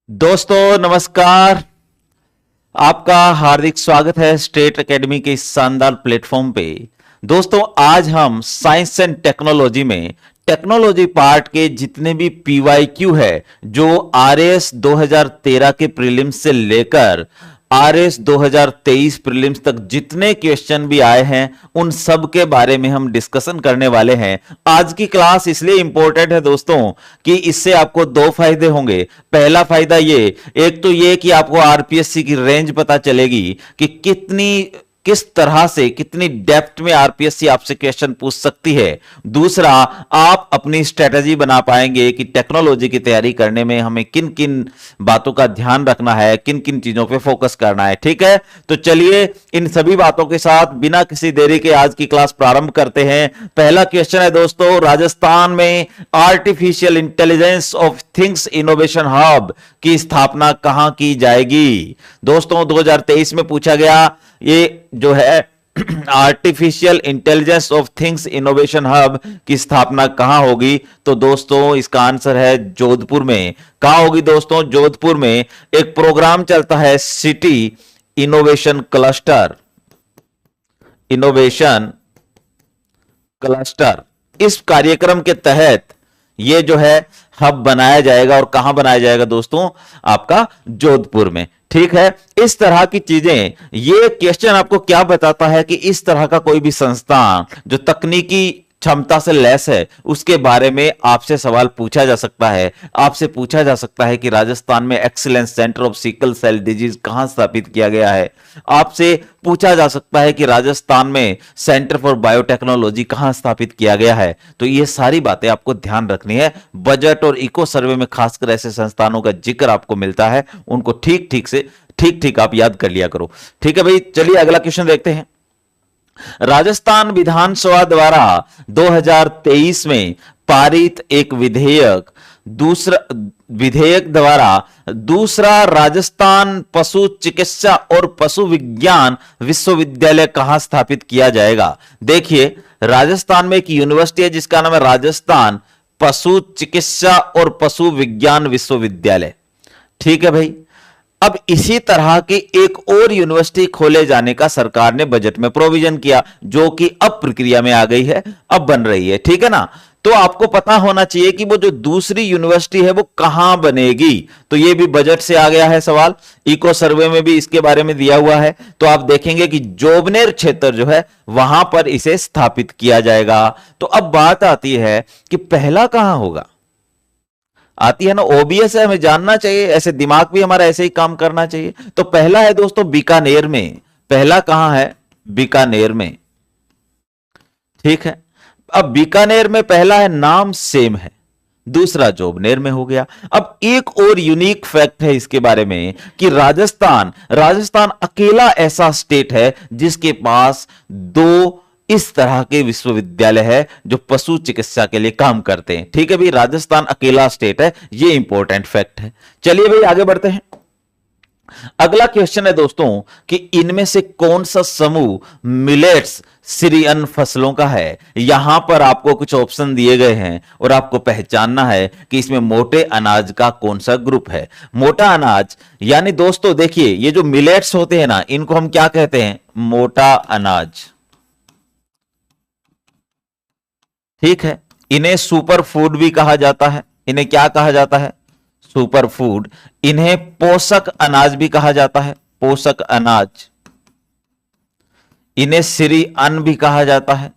दोस्तों नमस्कार। आपका हार्दिक स्वागत है स्टेट एकेडमी के इस शानदार प्लेटफॉर्म पे। दोस्तों आज हम साइंस एंड टेक्नोलॉजी में टेक्नोलॉजी पार्ट के जितने भी पीवाईक्यू है जो आरएस 2013 के प्रीलिम्स से लेकर आरएस 2023 प्रीलिम्स तक जितने क्वेश्चन भी आए हैं उन सब के बारे में हम डिस्कशन करने वाले हैं। आज की क्लास इसलिए इंपॉर्टेंट है दोस्तों कि इससे आपको दो फायदे होंगे। पहला फायदा ये, एक तो ये कि आपको आरपीएससी की रेंज पता चलेगी कि किस तरह से कितनी डेप्थ में आरपीएससी आपसे क्वेश्चन पूछ सकती है। दूसरा, आप अपनी स्ट्रेटजी बना पाएंगे कि टेक्नोलॉजी की तैयारी करने में हमें किन किन बातों का ध्यान रखना है, किन किन चीजों पे फोकस करना है। ठीक है, तो चलिए इन सभी बातों के साथ बिना किसी देरी के आज की क्लास प्रारंभ करते हैं। पहला क्वेश्चन है दोस्तों, राजस्थान में artificial intelligence of things innovation hub की स्थापना कहां की जाएगी। दोस्तों 2023 में पूछा गया, ये जो है artificial intelligence of things innovation hub की स्थापना कहां होगी। तो दोस्तों इसका आंसर है जोधपुर में। कहां होगी दोस्तों? जोधपुर में एक प्रोग्राम चलता है city innovation cluster. Innovation cluster, इस कार्यक्रम के तहत ये जो है हब बनाया जाएगा। और कहां बनाया जाएगा दोस्तों? आपका जोधपुर में। ठीक है, इस तरह की चीजें, ये क्वेश्चन आपको क्या बताता है कि इस तरह का कोई भी संस्थान जो तकनीकी क्षमता से लैस है उसके बारे में आपसे सवाल पूछा जा सकता है। आपसे पूछा जा सकता है कि राजस्थान में excellence centre of sickle cell disease कहां स्थापित किया गया है। आपसे पूछा जा सकता है कि राजस्थान में सेंटर फॉर बायोटेक्नोलॉजी कहां स्थापित किया गया है। तो ये सारी बातें आपको ध्यान रखनी है। बजट और इको सर्वे में खासकर ऐसे संस्थानों का जिक्र आपको मिलता है, उनको ठीक ठीक आप याद कर लिया करो। ठीक है भाई, चलिए अगला क्वेश्चन देखते हैं। राजस्थान विधानसभा द्वारा 2023 में पारित एक विधेयक द्वारा दूसरा राजस्थान पशु चिकित्सा और पशु विज्ञान विश्वविद्यालय कहां स्थापित किया जाएगा। देखिए, राजस्थान में एक यूनिवर्सिटी है जिसका नाम है राजस्थान पशु चिकित्सा और पशु विज्ञान विश्वविद्यालय। ठीक है भाई, अब इसी तरह की एक और यूनिवर्सिटी खोले जाने का सरकार ने बजट में प्रोविजन किया, जो कि अब प्रक्रिया में आ गई है, अब बन रही है। ठीक है ना, तो आपको पता होना चाहिए कि वो जो दूसरी यूनिवर्सिटी है वो कहां बनेगी। तो ये भी बजट से आ गया है सवाल, इको सर्वे में भी इसके बारे में दिया हुआ है। तो आप देखेंगे कि जोबनेर क्षेत्र जो है वहां पर इसे स्थापित किया जाएगा। तो अब बात आती है कि पहला कहां होगा। आती है ना, ओबीएस है, हमें जानना चाहिए, ऐसे दिमाग भी हमारा ऐसे ही काम करना चाहिए। तो पहला है दोस्तों बीकानेर में। पहला कहां है? बीकानेर में। ठीक है, अब बीकानेर में पहला है, नाम सेम है। दूसरा जोबनेर में हो गया। अब एक और यूनिक फैक्ट है इसके बारे में कि राजस्थान अकेला ऐसा स्टेट है जिसके पास दो इस तरह के विश्वविद्यालय है जो पशु चिकित्सा के लिए काम करते हैं। ठीक है भाई, राजस्थान अकेला स्टेट है, ये इंपॉर्टेंट फैक्ट है। चलिए भाई आगे बढ़ते हैं। अगला क्वेश्चन है दोस्तों कि इनमें से कौन सा समूह मिलेट्स सीरियन फसलों का है। यहां पर आपको कुछ ऑप्शन दिए गए हैं और आपको पहचानना है कि इसमें मोटे अनाज का कौन सा ग्रुप है। मोटा अनाज यानी दोस्तों देखिए, ये जो मिलेट्स होते हैं ना, इनको हम क्या कहते हैं? मोटा अनाज। ठीक है, इन्हें सुपर फूड भी कहा जाता है। इन्हें क्या कहा जाता है? Super food. इन्हें पोषक अनाज भी कहा जाता है, पोषक अनाज। इन्हें सीरियन भी कहा जाता है।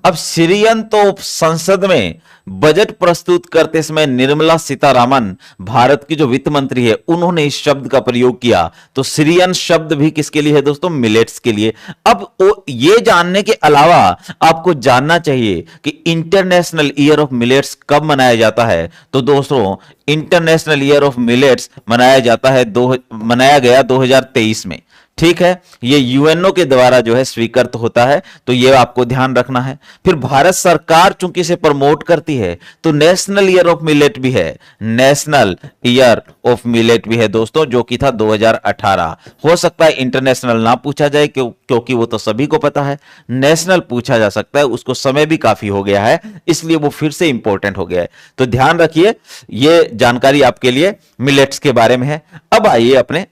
अब सीरियन तो संसद में बजट प्रस्तुत करते समय निर्मला सीतारामन, भारत की जो वित्त मंत्री है, उन्होंने इस शब्द का प्रयोग किया। तो सीरियन शब्द भी किसके लिए है दोस्तों? मिलेट्स के लिए। अब ये जानने के अलावा आपको जानना चाहिए कि इंटरनेशनल ईयर ऑफ मिलेट्स कब मनाया जाता है। तो दोस्तों इंटरनेशनल ईयर ऑफ मिलेट्स मनाया गया 2023 में। ठीक है, ये यूएनओ के द्वारा जो है स्वीकृत होता है, तो ये आपको ध्यान रखना है। फिर भारत सरकार चूंकि इसे प्रमोट करती है, तो नेशनल ईयर ऑफ मिलेट भी है, नेशनल ईयर ऑफ मिलेट भी है दोस्तों, जो कि था 2018। हो सकता है इंटरनेशनल ना पूछा जाए क्योंकि वो तो सभी को पता है, नेशनल पूछा जा सकता है, उसको समय भी काफी हो गया है, इसलिए वो फिर से इंपॉर्टेंट हो गया है। तो ध्यान रखिए, ये जानकारी आपके लिए मिलेट्स के बारे में है। अब आइए अपने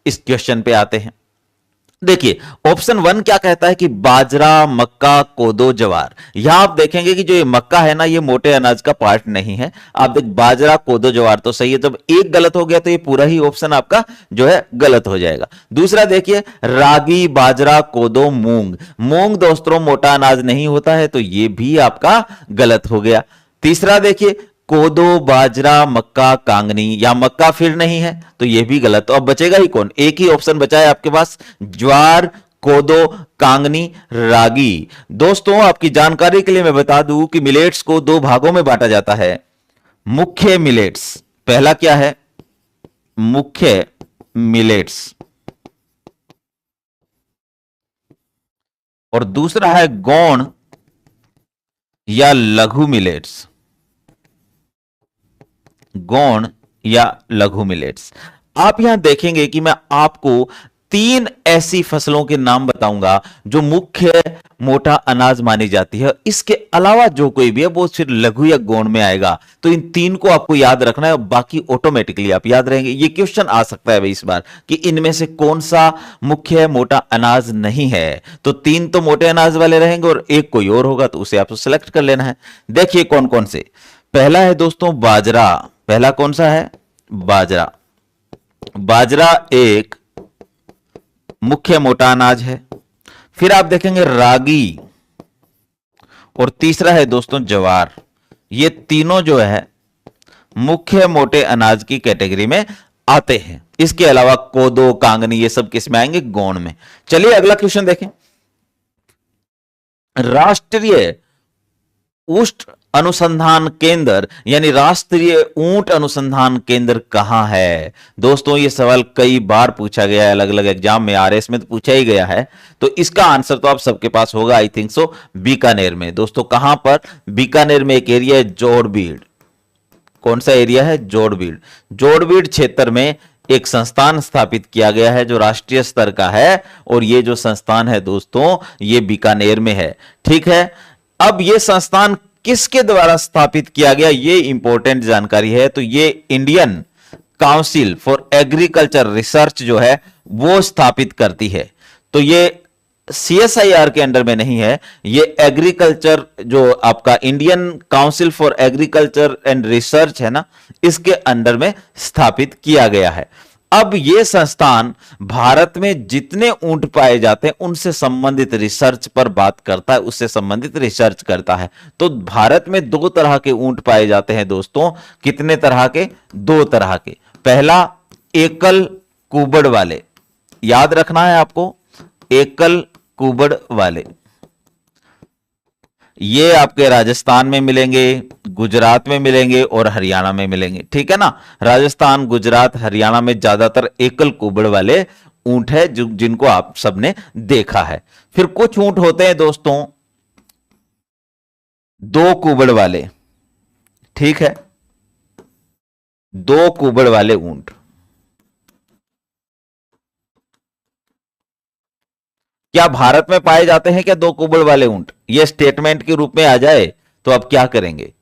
इस क्वेश्चन पे आते हैं। देखिए ऑप्शन 1 क्या कहता है कि बाजरा, मक्का, कोदो, ज्वार। यहां आप देखेंगे कि जो ये मक्का है ना, ये मोटे अनाज का पार्ट नहीं है। आप देख बाजरा, कोदो, ज्वार तो सही है, जब एक गलत हो गया तो ये पूरा ही ऑप्शन आपका जो है गलत हो जाएगा। दूसरा देखिए रागी, बाजरा, कोदो, मूंग। मूंग दोस्तों मोटा अनाज नहीं होता है, तो ये भी आपका गलत हो गया। तीसरा देखिए कोदो, बाजरा, मक्का, कांगनी, या मक्का फिर नहीं है, तो यह भी गलत। तो अब बचेगा ही कौन, एक ही ऑप्शन बचा है आपके पास, ज्वार, कोदो, कांगनी, रागी। दोस्तों आपकी जानकारी के लिए मैं बता दूं कि मिलेट्स को दो भागों में बांटा जाता है। मुख्य मिलेट्स, पहला क्या है, मुख्य मिलेट्स, और दूसरा है गौण या लघु मिलेट्स, गौण या लघु मिलेट्स। आप यहां देखेंगे कि मैं आपको 3 ऐसी फसलों के नाम बताऊंगा जो मुख्य मोटा अनाज मानी जाती है, इसके अलावा जो कोई भी है वो सिर्फ लघु या गौण में आएगा। तो इन 3 को आपको याद रखना है, बाकी ऑटोमेटिकली आप याद रहेंगे। ये क्वेश्चन आ सकता है भाई इस बार कि इनमें से कौन सा मुख्य मोटा अनाज नहीं है, तो 3 तो मोटे अनाज वाले रहेंगे और एक कोई और होगा, तो उसे आपको सिलेक्ट कर लेना है। देखिए कौन कौन से। पहला है दोस्तों बाजरा। पहला कौन सा है, बाजरा। बाजरा एक मुख्य मोटा अनाज है। फिर आप देखेंगे रागी, और तीसरा है दोस्तों ज्वार। ये तीनों जो है मुख्य मोटे अनाज की कैटेगरी में आते हैं। इसके अलावा कोदो, कांगनी, ये सब किस में आएंगे, गौण में। चलिए अगला क्वेश्चन देखें। राष्ट्रीय ऊष्ट अनुसंधान केंद्र यानी राष्ट्रीय ऊंट अनुसंधान केंद्र कहां है। दोस्तों ये सवाल कई बार पूछा गया है, अलग अलग एग्जाम में, आरएस में तो पूछा ही गया है, तो इसका आंसर तो आप सबके पास होगा, आई थिंक सो बीकानेर में। दोस्तों कहां पर, बीकानेर में एक एरिया है जोड़बीड़। कौन सा एरिया है, जोड़बीड़। जोड़बीड़ क्षेत्र में एक संस्थान स्थापित किया गया है जो राष्ट्रीय स्तर का है, और ये जो संस्थान है दोस्तों ये बीकानेर में है। ठीक है, अब ये संस्थान किसके द्वारा स्थापित किया गया, ये इंपॉर्टेंट जानकारी है। तो ये Indian council for agriculture research जो है वो स्थापित करती है। तो ये सीएसआईआर के अंडर में नहीं है, ये एग्रीकल्चर जो आपका Indian council for agriculture and research है ना, इसके अंडर में स्थापित किया गया है। अब यह संस्थान भारत में जितने ऊंट पाए जाते हैं उनसे संबंधित रिसर्च पर बात करता है, उससे संबंधित रिसर्च करता है। तो भारत में 2 तरह के ऊंट पाए जाते हैं दोस्तों। कितने तरह के, 2 तरह के। पहला एकल कुबड़ वाले, याद रखना है आपको, एकल कुबड़ वाले, ये आपके राजस्थान में मिलेंगे, गुजरात में मिलेंगे और हरियाणा में मिलेंगे। ठीक है ना, राजस्थान, गुजरात, हरियाणा में ज्यादातर एकल कुबड़ वाले ऊंट है जिनको आप सबने देखा है। फिर कुछ ऊंट होते हैं दोस्तों 2 कुबड़ वाले। ठीक है, 2 कुबड़ वाले ऊंट। क्या भारत में पाए जाते हैं क्या 2 कुबड़ वाले ऊंट? ये स्टेटमेंट के रूप में आ जाए तो आप क्या करेंगे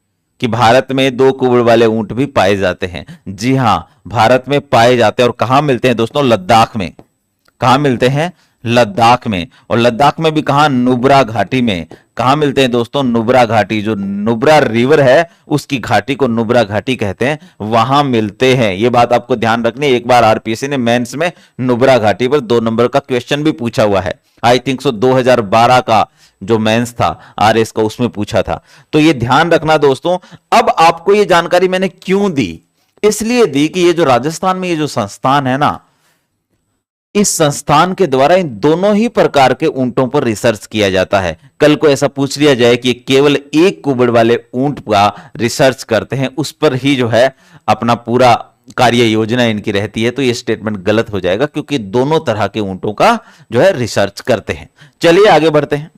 कि भारत में 2 कुबड़ वाले ऊंट भी पाए जाते हैं। जी हां, भारत में पाए जाते हैं। और कहां मिलते हैं दोस्तों, लद्दाख में। कहां मिलते हैं, लद्दाख में। और लद्दाख में भी कहां, नुब्रा घाटी में। कहां मिलते हैं दोस्तों, नुब्रा घाटी, जो नुब्रा रिवर है उसकी घाटी को नुब्रा घाटी कहते हैं, वहां मिलते हैं। यह बात आपको ध्यान रखनी है। एक बार आरपीएससी ने मेंस में नुब्रा घाटी पर 2 नंबर का क्वेश्चन भी पूछा हुआ है, आई थिंक सो 2012 का जो मेंस था आरएस का, उसमें पूछा था। तो ये ध्यान रखना दोस्तों। अब आपको ये जानकारी मैंने क्यों दी, इसलिए दी कि ये जो राजस्थान में ये जो संस्थान है ना, इस संस्थान के द्वारा इन दोनों ही प्रकार के ऊंटों पर रिसर्च किया जाता है। कल को ऐसा पूछ लिया जाए कि केवल 1 कुबड़ वाले ऊंट का रिसर्च करते हैं, उस पर ही जो है अपना पूरा कार्य योजना इनकी रहती है, तो ये स्टेटमेंट गलत हो जाएगा, क्योंकि दोनों तरह के ऊंटों का जो है रिसर्च करते हैं। चलिए आगे बढ़ते हैं।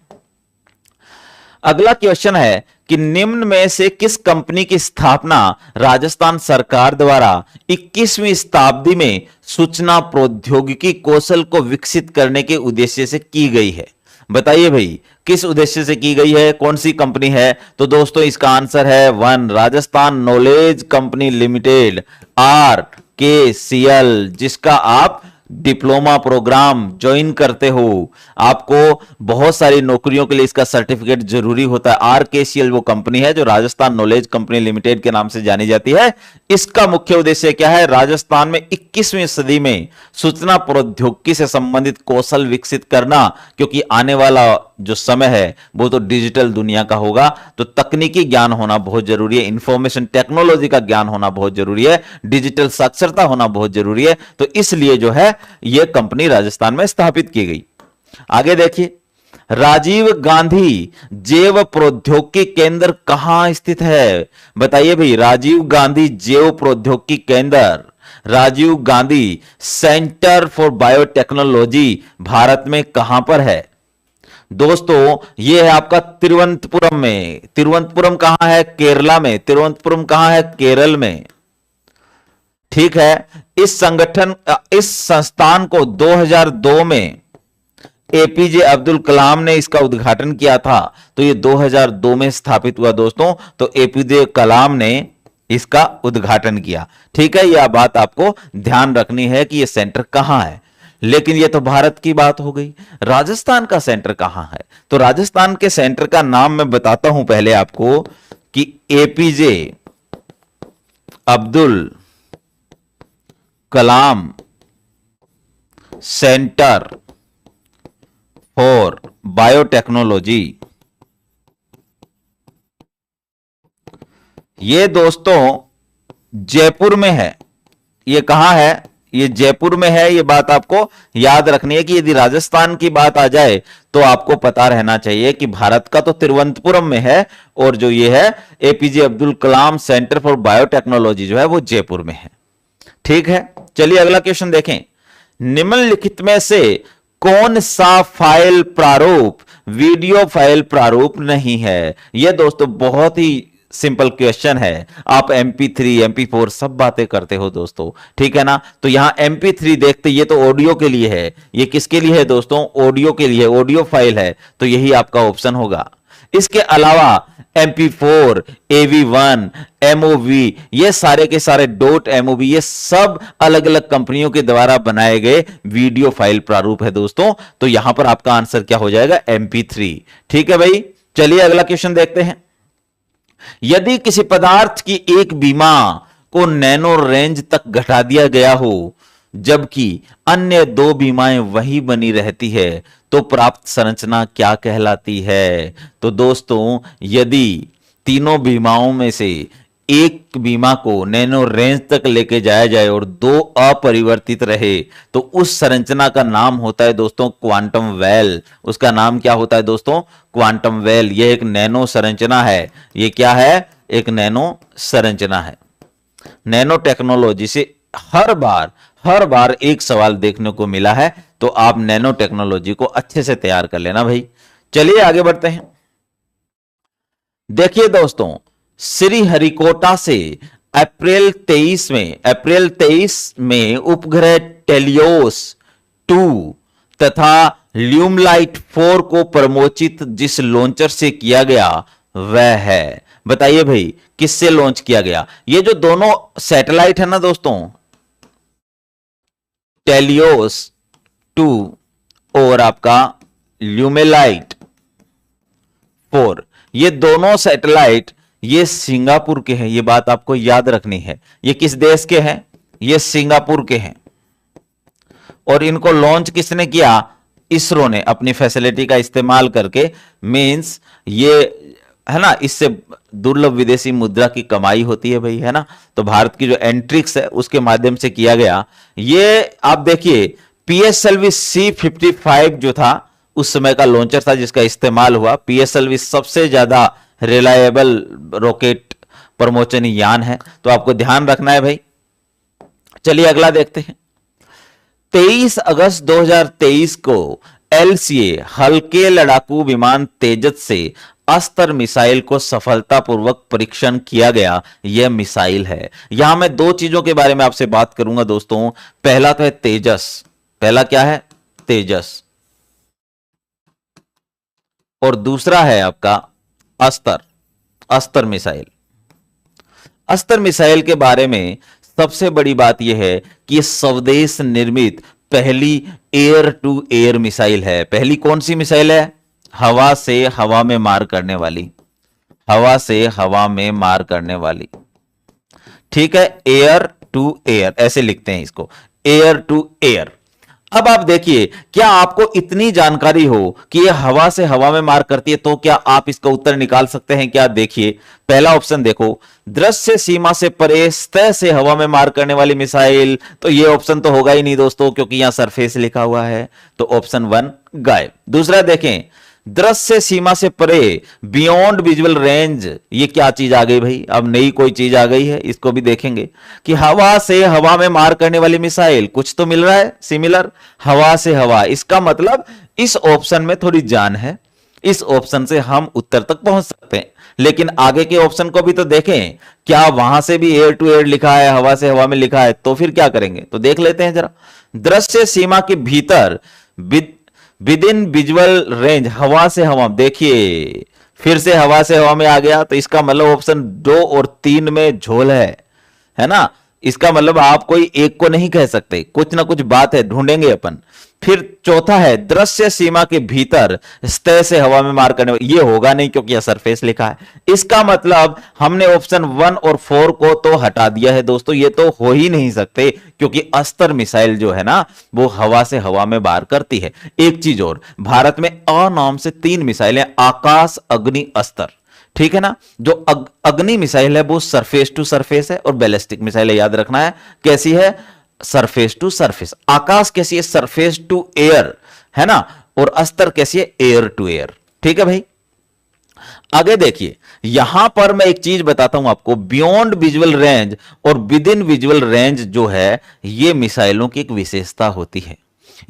अगला क्वेश्चन है कि निम्न में से किस कंपनी की स्थापना राजस्थान सरकार द्वारा 21वीं शताब्दी में सूचना प्रौद्योगिकी कौशल को विकसित करने के उद्देश्य से की गई है? बताइए भाई, किस उद्देश्य से की गई है, कौन सी कंपनी है? तो दोस्तों इसका आंसर है 1, Rajasthan knowledge company limited, RKCL, जिसका आप डिप्लोमा प्रोग्राम ज्वाइन करते हो। आपको बहुत सारी नौकरियों के लिए इसका सर्टिफिकेट जरूरी होता है। RKCL वो कंपनी है जो राजस्थान नॉलेज कंपनी लिमिटेड के नाम से जानी जाती है। इसका मुख्य उद्देश्य क्या है? राजस्थान में 21वीं सदी में सूचना प्रौद्योगिकी से संबंधित कौशल विकसित करना, क्योंकि आने वाला जो समय है वो तो डिजिटल दुनिया का होगा, तो तकनीकी ज्ञान होना बहुत जरूरी है, इंफॉर्मेशन टेक्नोलॉजी का ज्ञान होना बहुत जरूरी है, डिजिटल साक्षरता होना बहुत जरूरी है। तो इसलिए जो है यह कंपनी राजस्थान में स्थापित की गई। आगे देखिए, राजीव गांधी जैव प्रौद्योगिकी केंद्र कहां स्थित है? बताइए भाई, राजीव गांधी जैव प्रौद्योगिकी केंद्र, Rajiv Gandhi centre for biotechnology Bharat में कहां पर है? दोस्तों यह है आपका तिरुवनंतपुरम में। तिरुवनंतपुरम कहां है? केरला में। तिरुवनंतपुरम कहां है? केरल में। ठीक है। इस संस्थान को 2002 में एपीजे अब्दुल कलाम ने इसका उद्घाटन किया था। तो ये 2002 में स्थापित हुआ दोस्तों। तो एपीजे कलाम ने इसका उद्घाटन किया। ठीक है, यह बात आपको ध्यान रखनी है कि यह सेंटर कहां है। लेकिन यह तो भारत की बात हो गई, राजस्थान का सेंटर कहां है? तो राजस्थान के सेंटर का नाम मैं बताता हूं पहले आपको कि APJ Abdul Kalam centre for biotechnology. ये दोस्तों जयपुर में है। ये कहां है? ये जयपुर में है। ये बात आपको याद रखनी है कि यदि राजस्थान की बात आ जाए तो आपको पता रहना चाहिए कि भारत का तो तिरुवनंतपुरम में है, और जो ये है APJ Abdul Kalam centre for biotechnology जो है वो जयपुर में है। ठीक है, चलिए अगला क्वेश्चन देखें। निम्नलिखित में से कौन सा फाइल प्रारूप वीडियो फाइल प्रारूप नहीं है? यह दोस्तों बहुत ही सिंपल क्वेश्चन है। आप MP3 MP4 सब बातें करते हो दोस्तों, ठीक है ना? तो यहां MP3 देखते, ये तो ऑडियो के लिए है। ये किसके लिए है दोस्तों? ऑडियो के लिए, ऑडियो फाइल है। तो यही आपका ऑप्शन होगा। इसके अलावा MP4, AV1, MOV, ये सारे के सारे .MOV, ये सब अलग अलग कंपनियों के द्वारा बनाए गए वीडियो फाइल प्रारूप है दोस्तों। तो यहां पर आपका आंसर क्या हो जाएगा? MP3। ठीक है भाई, चलिए अगला क्वेश्चन देखते हैं। यदि किसी पदार्थ की एक बीमा को नैनो रेंज तक घटा दिया गया हो, जबकि अन्य 2 बीमाएं वही बनी रहती है, तो प्राप्त संरचना क्या कहलाती है? तो दोस्तों यदि तीनों बीमाओं में से एक बीमा को नैनो रेंज तक लेके जाया जाए और 2 अपरिवर्तित रहे, तो उस संरचना का नाम होता है दोस्तों क्वांटम वेल। उसका नाम क्या होता है दोस्तों? Quantum well. यह एक नैनो संरचना है। यह क्या है? एक नैनो संरचना है। नैनो टेक्नोलॉजी से हर बार एक सवाल देखने को मिला है, तो आप नैनो टेक्नोलॉजी को अच्छे से तैयार कर लेना भाई। चलिए आगे बढ़ते हैं। देखिए दोस्तों, श्रीहरिकोटा से अप्रैल 23 में उपग्रह टेलियोस 2 तथा ल्यूमलाइट 4 को प्रमोचित जिस लॉन्चर से किया गया वह है? बताइए भाई, किससे लॉन्च किया गया? ये जो दोनों सैटेलाइट है ना दोस्तों, टेलियोस 2 और आपका ल्यूमेलाइट 4, ये दोनों सैटेलाइट ये सिंगापुर के हैं। ये बात आपको याद रखनी है। ये किस देश के हैं? ये सिंगापुर के हैं। और इनको लॉन्च किसने किया? इसरो ने, अपनी फैसिलिटी का इस्तेमाल करके। मींस ये है ना, इससे दुर्लभ विदेशी मुद्रा की कमाई होती है भाई, है ना? तो भारत की जो एंट्रिक्स है उसके माध्यम से किया गया। ये आप देखिए, PSLV C55 जो था उस समय का लॉन्चर था जिसका इस्तेमाल हुआ। PSLV सबसे ज्यादा रिलायबल रॉकेट प्रमोचन यान है, तो आपको ध्यान रखना है भाई। चलिए अगला देखते हैं। 23 अगस्त 2023 को एलसीए हल्के लड़ाकू विमान तेजस से अस्त्र मिसाइल को सफलतापूर्वक परीक्षण किया गया। यह मिसाइल है। यहां मैं दो चीजों के बारे में आपसे बात करूंगा दोस्तों। पहला तो है तेजस। पहला क्या है? तेजस। और दूसरा है आपका अस्त्र मिसाइल। अस्त्र मिसाइल के बारे में सबसे बड़ी बात यह है कि यह स्वदेश निर्मित पहली एयर टू एयर मिसाइल है। पहली कौन सी मिसाइल है? हवा से हवा में मार करने वाली। हवा से हवा में मार करने वाली, ठीक है। एयर टू एयर ऐसे लिखते हैं इसको, एयर टू एयर। अब आप देखिए, क्या आपको इतनी जानकारी हो कि यह हवा से हवा में मार करती है, तो क्या आप इसका उत्तर निकाल सकते हैं क्या? देखिए पहला ऑप्शन देखो, दृश्य सीमा से परे सतह से हवा में मार करने वाली मिसाइल। तो यह ऑप्शन तो होगा ही नहीं दोस्तों, क्योंकि यहां सरफेस लिखा हुआ है, तो ऑप्शन 1 गायब। दूसरा देखें, दृश्य सीमा से परे बियॉन्ड विजुअल रेंज। ये क्या चीज आ गई भाई? अब नई कोई चीज आ गई है, इसको भी देखेंगे कि हवा से हवा में मार करने वाली मिसाइल। कुछ तो मिल रहा है सिमिलर, हवा से हवा। इसका मतलब इस ऑप्शन में थोड़ी जान है, इस ऑप्शन से हम उत्तर तक पहुंच सकते हैं। लेकिन आगे के ऑप्शन को भी तो देखें, क्या वहां से भी एयर टू एयर लिखा है, हवा से हवा में लिखा है? तो फिर क्या करेंगे, तो देख लेते हैं जरा। दृश्य सीमा के भीतर विद इन विजुअल रेंज, हवा से हवा। देखिए फिर से हवा से हवा में आ गया, तो इसका मतलब ऑप्शन 2 और 3 में झोल है ना। इसका मतलब आप कोई एक को नहीं कह सकते, कुछ ना कुछ बात है, ढूंढेंगे अपन। फिर चौथा है दृश्य सीमा के भीतर सतह से हवा में मार करने, ये होगा नहीं क्योंकि यह सरफेस लिखा है। इसका मतलब हमने ऑप्शन 1 और 4 को तो हटा दिया है दोस्तों, ये तो हो ही नहीं सकते, क्योंकि अस्त्र मिसाइल जो है ना वो हवा से हवा में वार करती है। एक चीज और, भारत में अ नाम से 3 मिसाइलें, आकाश, अग्नि, अस्त्र, ठीक है ना। जो अग्नि मिसाइल है वो सरफेस टू सरफेस है, और बैलिस्टिक मिसाइल याद रखना है कैसी है, सरफेस टू सरफेस। आकाश कैसी है, सरफेस टू एयर, है ना। और अस्त्र कैसी है, एयर टू एयर, ठीक है भाई। आगे देखिए, यहां पर मैं एक चीज बताता हूं आपको, बियॉन्ड विजुअल रेंज और विद इन विजुअल रेंज जो है, ये मिसाइलों की एक विशेषता होती है।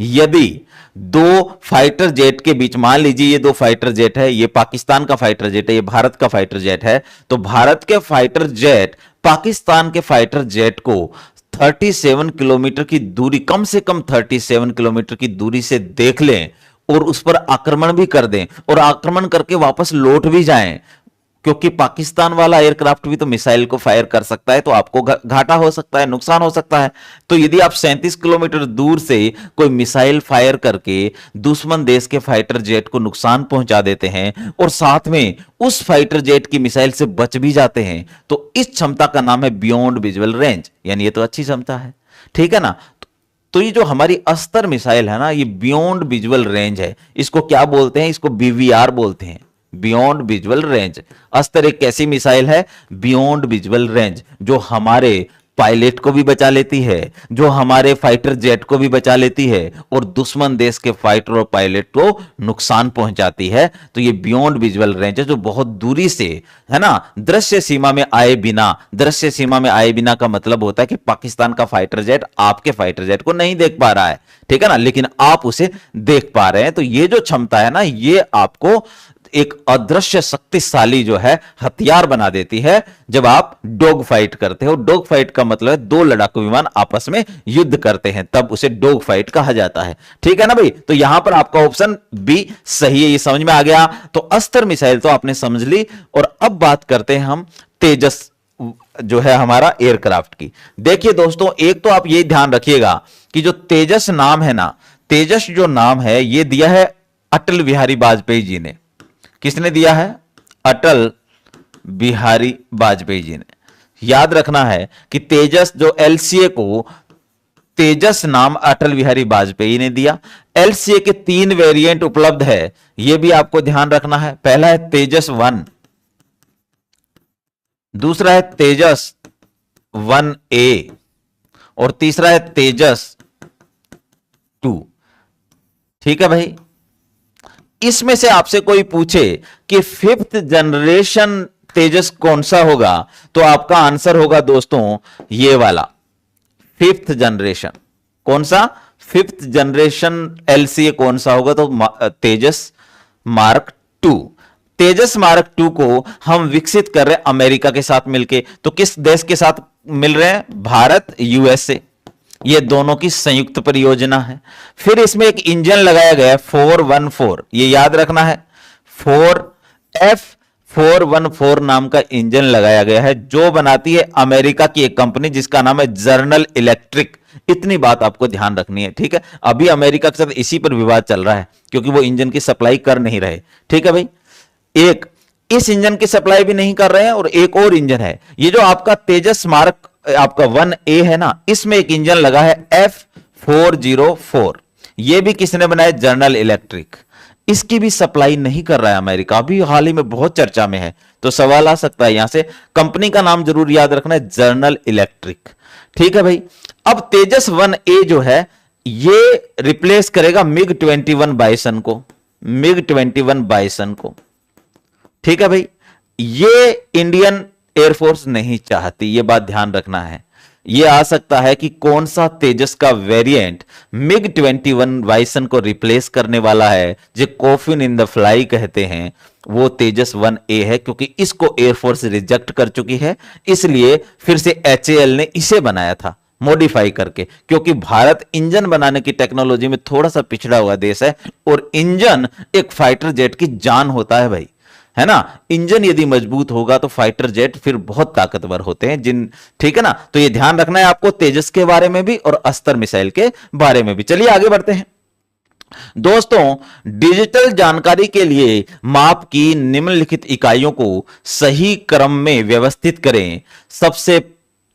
यदि दो फाइटर जेट के बीच, मान लीजिए ये दो फाइटर जेट है, ये पाकिस्तान का फाइटर जेट है, ये भारत का फाइटर जेट है, तो भारत के फाइटर जेट पाकिस्तान के फाइटर जेट को 37 किलोमीटर की दूरी, कम से कम 37 किलोमीटर की दूरी से देख लें और उस पर आक्रमण भी कर दें, और आक्रमण करके वापस लौट भी जाएं, क्योंकि पाकिस्तान वाला एयरक्राफ्ट भी तो मिसाइल को फायर कर सकता है, तो आपको घाटा हो सकता है, नुकसान हो सकता है। तो यदि आप 37 किलोमीटर दूर से कोई मिसाइल फायर करके दुश्मन देश के फाइटर जेट को नुकसान पहुंचा देते हैं और साथ में उस फाइटर जेट की मिसाइल से बच भी जाते हैं, तो इस क्षमता का नाम है बियॉन्ड विजुअल रेंज, यानी ये तो अच्छी क्षमता है, ठीक है ना। तो ये जो हमारी अस्त्र मिसाइल है ना, ये बियॉन्ड विजुअल रेंज है। इसको क्या बोलते हैं, इसको बीवीआर बोलते हैं, बियॉन्ड विजुअल रेंज। अस्त्र एक ऐसी मिसाइल है बियॉन्ड विजुअल रेंज, जो हमारे पायलट को भी बचा लेती है, जो हमारे फाइटर जेट को भी बचा लेती है, और दुश्मन देश के फाइटर और पायलट को नुकसान पहुंचाती है। तो ये बियॉन्ड विजुअल रेंज है, जो बहुत दूरी से, है ना, दृश्य सीमा में आए बिना। दृश्य सीमा में आए बिना का मतलब होता है कि पाकिस्तान का फाइटर जेट आपके फाइटर जेट को नहीं देख पा रहा है, ठीक है ना, लेकिन आप उसे देख पा रहे हैं। तो ये जो क्षमता है ना, ये आपको एक अदृश्य शक्तिशाली जो है हथियार बना देती है जब आप डॉग फाइट करते हो। डॉग फाइट का मतलब है दो लड़ाकू विमान आपस में युद्ध करते हैं, तब उसे डॉग फाइट कहा जाता है, ठीक है ना भाई। तो यहां पर आपका ऑप्शन बी सही है, ये समझ में आ गया। तो अस्त्र मिसाइल तो आपने समझ ली, और अब बात करते हैं हम तेजस जो है हमारा एयरक्राफ्ट की। देखिए दोस्तों, एक तो आप ये ध्यान रखिएगा कि जो तेजस नाम है ना, तेजस जो नाम है ये दिया है अटल बिहारी वाजपेयी जी ने। किसने दिया है? अटल बिहारी वाजपेयी जी ने। याद रखना है कि तेजस जो एलसीए को, तेजस नाम अटल बिहारी वाजपेयी ने दिया। एलसीए के 3 वेरिएंट उपलब्ध है, यह भी आपको ध्यान रखना है। पहला है तेजस 1, दूसरा है तेजस 1A, और तीसरा है तेजस 2, ठीक है भाई। इसमें से आपसे कोई पूछे कि 5th जनरेशन तेजस कौन सा होगा, तो आपका आंसर होगा दोस्तों ये वाला फिफ्थ जनरेशन। कौन सा? फिफ्थ जनरेशन एलसीए कौन सा होगा? तो Tejas mark two. Tejas mark two को हम विकसित कर रहे हैं अमेरिका के साथ मिलके। तो किस देश के साथ मिल रहे हैं? भारत, यूएसए। ये दोनों की संयुक्त परियोजना है। फिर इसमें एक इंजन लगाया गया है 414, ये याद रखना है। 4F414 नाम का इंजन लगाया गया है, जो बनाती है अमेरिका की एक कंपनी जिसका नाम है जनरल इलेक्ट्रिक। इतनी बात आपको ध्यान रखनी है, ठीक है। अभी अमेरिका के साथ इसी पर विवाद चल रहा है क्योंकि वो इंजन की सप्लाई कर नहीं रहे, ठीक है भाई। एक इस इंजन की सप्लाई भी नहीं कर रहे हैं, और एक और इंजन है, ये जो आपका तेजस मार्क आपका 1A है ना, इसमें एक इंजन लगा है F404। ये भी किसने बनाया? General electric. इसकी भी सप्लाई नहीं कर रहा है अमेरिका, अभी हाल ही में बहुत चर्चा में है। तो सवाल आ सकता है यहां से, कंपनी का नाम जरूर याद रखना है, जनरल इलेक्ट्रिक, ठीक है भाई। अब तेजस 1A जो है ये रिप्लेस करेगा मिग 21 बाइसन को, मिग 21 बाइसन को, ठीक है भाई। ये इंडियन एयरफोर्स नहीं चाहती, ये बात ध्यान रखना है। ये आ सकता है कि कौन सा तेजस का वेरिएंट मिग 21 बाइसन को रिप्लेस करने वाला है, जो कॉफिन इन द फ्लाई कहते हैं, वो तेजस 1A है, क्योंकि इसको एयरफोर्स रिजेक्ट कर चुकी है। इसलिए फिर से HAL ने इसे बनाया था मॉडिफाई करके, क्योंकि भारत इंजन बनाने की टेक्नोलॉजी में थोड़ा सा पिछड़ा हुआ देश है, और इंजन एक फाइटर जेट की जान होता है भाई, है ना। इंजन यदि मजबूत होगा तो फाइटर जेट फिर बहुत ताकतवर होते हैं ठीक है ना। तो ये ध्यान रखना है आपको, तेजस के बारे में भी और अस्त्र मिसाइल के बारे में भी। चलिए आगे बढ़ते हैं दोस्तों। डिजिटल जानकारी के लिए माप की निम्नलिखित इकाइयों को सही क्रम में व्यवस्थित करें। सबसे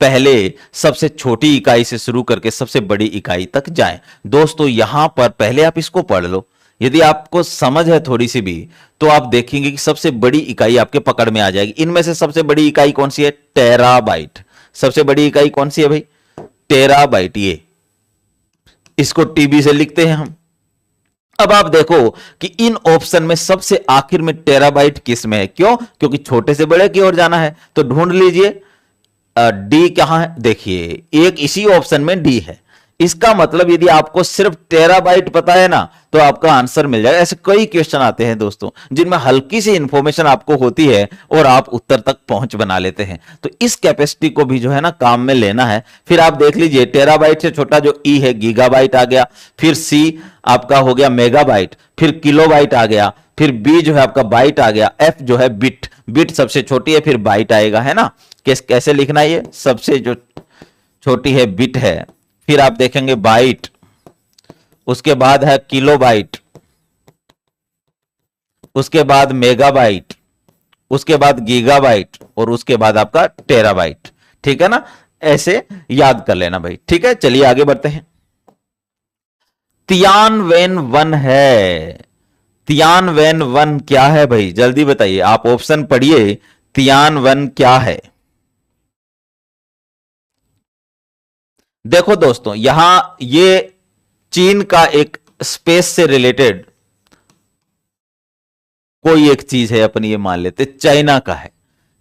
पहले सबसे छोटी इकाई से शुरू करके सबसे बड़ी इकाई तक जाएं। दोस्तों यहां पर पहले आप इसको पढ़ लो, यदि आपको समझ है थोड़ी सी भी, तो आप देखेंगे कि सबसे बड़ी इकाई आपके पकड़ में आ जाएगी। इनमें से सबसे बड़ी इकाई कौन सी है? टेराबाइट। सबसे बड़ी इकाई कौन सी है भाई? टेराबाइट। ये इसको टीबी से लिखते हैं हम। अब आप देखो कि इन ऑप्शन में सबसे आखिर में टेराबाइट किस में है? क्यों? क्योंकि छोटे से बड़े की ओर जाना है। तो ढूंढ लीजिए डी कहां है। देखिए एक इसी ऑप्शन में डी है। इसका मतलब यदि आपको सिर्फ टेराबाइट पता है ना, तो आपका आंसर मिल जाएगा। ऐसे कई क्वेश्चन आते हैं दोस्तों जिनमें हल्की सी इंफॉर्मेशन आपको होती है और आप उत्तर तक पहुंच बना लेते हैं। तो इस कैपेसिटी को भी जो है ना काम में लेना है। फिर आप देख लीजिए टेराबाइट से छोटा जो ई है गीगाबाइट आ गया, फिर सी आपका हो गया मेगाबाइट, फिर किलोबाइट आ गया, फिर बी जो है आपका बाइट आ गया, एफ जो है बिट, बिट सबसे छोटी है, फिर बाइट आएगा, है ना। कैसे लिखना है? ये सबसे जो छोटी है बिट है, फिर आप देखेंगे बाइट, उसके बाद है किलोबाइट, उसके बाद मेगाबाइट, उसके बाद गीगाबाइट, और उसके बाद आपका टेराबाइट, ठीक है ना। ऐसे याद कर लेना भाई, ठीक है। चलिए आगे बढ़ते हैं। तियानवेन 1 है। तियानवेन 1 क्या है भाई? जल्दी बताइए, आप ऑप्शन पढ़िए। तियानवेन क्या है? देखो दोस्तों यहां ये चीन का एक स्पेस से रिलेटेड कोई एक चीज है अपनी, ये मान लेते चाइना का है।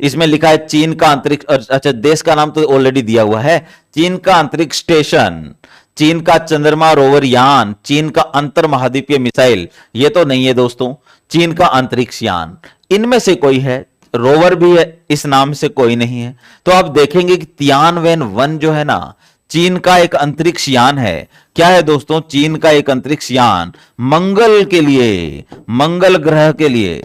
इसमें लिखा है चीन का अंतरिक्ष, अच्छा देश का नाम तो ऑलरेडी दिया हुआ है, चीन का अंतरिक्ष स्टेशन, चीन का चंद्रमा रोवर यान, चीन का अंतर महाद्वीपीय मिसाइल। ये तो नहीं है दोस्तों, चीन का अंतरिक्ष यान इनमें से कोई है। रोवर भी है, इस नाम से कोई नहीं है। तो आप देखेंगे कि तियानवेन 1 जो है ना, चीन का एक अंतरिक्ष यान है। क्या है दोस्तों? चीन का एक अंतरिक्ष यान मंगल के लिए, मंगल ग्रह के लिए,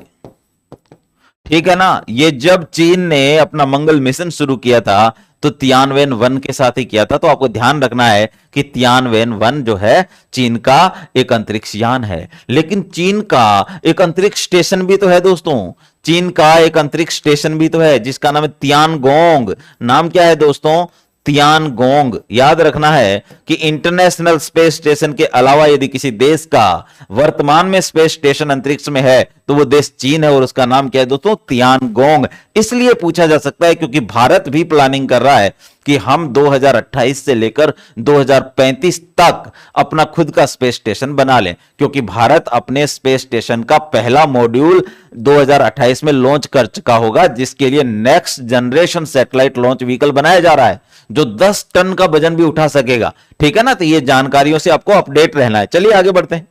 ठीक है ना। ये जब चीन ने अपना मंगल मिशन शुरू किया था तो तियानवेन 1 के साथ ही किया था। तो आपको ध्यान रखना है कि तियानवेन 1 जो है चीन का एक अंतरिक्ष यान है। लेकिन चीन का एक अंतरिक्ष स्टेशन भी तो है दोस्तों, चीन का एक अंतरिक्ष स्टेशन भी तो है जिसका नाम है तियानगोंग। नाम क्या है दोस्तों? तियानगोंग। याद रखना है कि इंटरनेशनल स्पेस स्टेशन के अलावा यदि किसी देश का वर्तमान में स्पेस स्टेशन अंतरिक्ष में है तो वो देश चीन है, और उसका नाम क्या है दोस्तों? तियानगोंग। इसलिए पूछा जा सकता है क्योंकि भारत भी प्लानिंग कर रहा है कि हम 2028 से लेकर 2035 तक अपना खुद का स्पेस स्टेशन बना लें, क्योंकि भारत अपने स्पेस स्टेशन का पहला मॉड्यूल 2028 में लॉन्च कर चुका होगा, जिसके लिए next generation satellite launch vehicle बनाया जा रहा है। जो 10 टन का वजन भी उठा सकेगा। ठीक है ना, तो ये जानकारियों से आपको अपडेट रहना है। चलिए आगे बढ़ते हैं।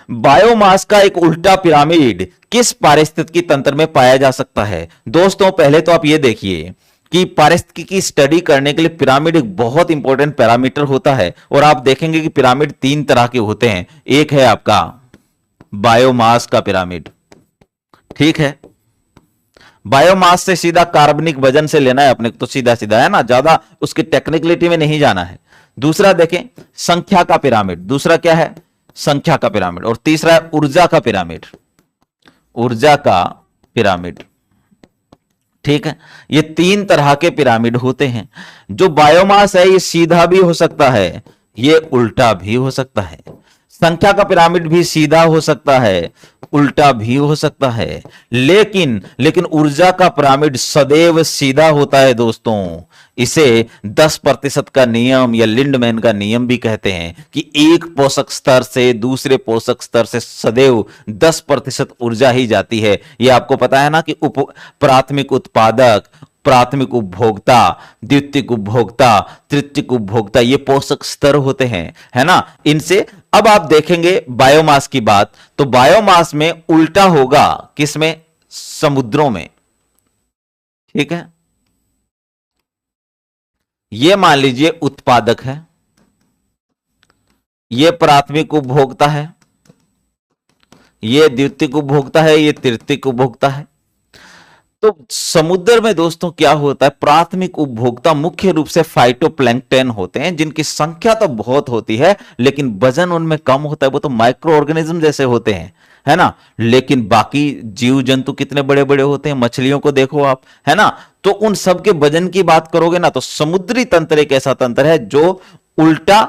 बायोमास का एक उल्टा पिरामिड किस पारिस्थितिकी तंत्र में पाया जा सकता है? दोस्तों पहले तो आप ये देखिए कि पारिस्थितिकी की स्टडी करने के लिए पिरामिड एक बहुत इंपॉर्टेंट पैरामीटर होता है, और आप देखेंगे कि पिरामिड 3 तरह के होते हैं। एक है आपका बायोमास का पिरामिड, ठीक है, बायोमास से सीधा कार्बनिक वजन से लेना है अपने को, तो सीधा सीधा है ना, ज्यादा उसकी टेक्निकलिटी में नहीं जाना है। दूसरा देखें संख्या का पिरामिड, दूसरा क्या है? संख्या का पिरामिड। और तीसरा है ऊर्जा का पिरामिड, ऊर्जा का पिरामिड। ठीक है, ये 3 तरह के पिरामिड होते हैं। जो बायोमास है ये सीधा भी हो सकता है, ये उल्टा भी हो सकता है। संख्या का पिरामिड भी सीधा हो सकता है, उल्टा भी हो सकता है, लेकिन ऊर्जा का पिरामिड सदैव सीधा होता है दोस्तों। इसे 10% का नियम या लिंडमैन का नियम भी कहते हैं कि एक पोषक स्तर से दूसरे पोषक स्तर से सदैव 10% ऊर्जा ही जाती है। यह आपको पता है ना कि प्राथमिक उत्पादक, प्राथमिक उपभोक्ता, द्वितीयक उपभोक्ता, तृतीयक उपभोक्ता, ये पोषक स्तर होते हैं, है ना। इनसे अब आप देखेंगे बायोमास की बात, तो बायोमास में उल्टा होगा किसमें? समुद्रों में। ठीक है, ये मान लीजिए उत्पादक है, ये प्राथमिक उपभोक्ता है, ये द्वितीयक उपभोक्ता है, ये तृतीयक उपभोक्ता है। तो समुद्र में दोस्तों क्या होता है? प्राथमिक उपभोक्ता मुख्य रूप से फाइटोप्लैंक्टन होते हैं, जिनकी संख्या तो बहुत होती है लेकिन वजन उनमें कम होता है। वो तो माइक्रो ऑर्गेनिज्म जैसे होते हैं, है ना। लेकिन बाकी जीव जंतु कितने बड़े बड़े होते हैं, मछलियों को देखो आप, है ना। तो उन सब के वजन की बात करोगे ना, तो समुद्री तंत्र एक ऐसा तंत्र है जो उल्टा,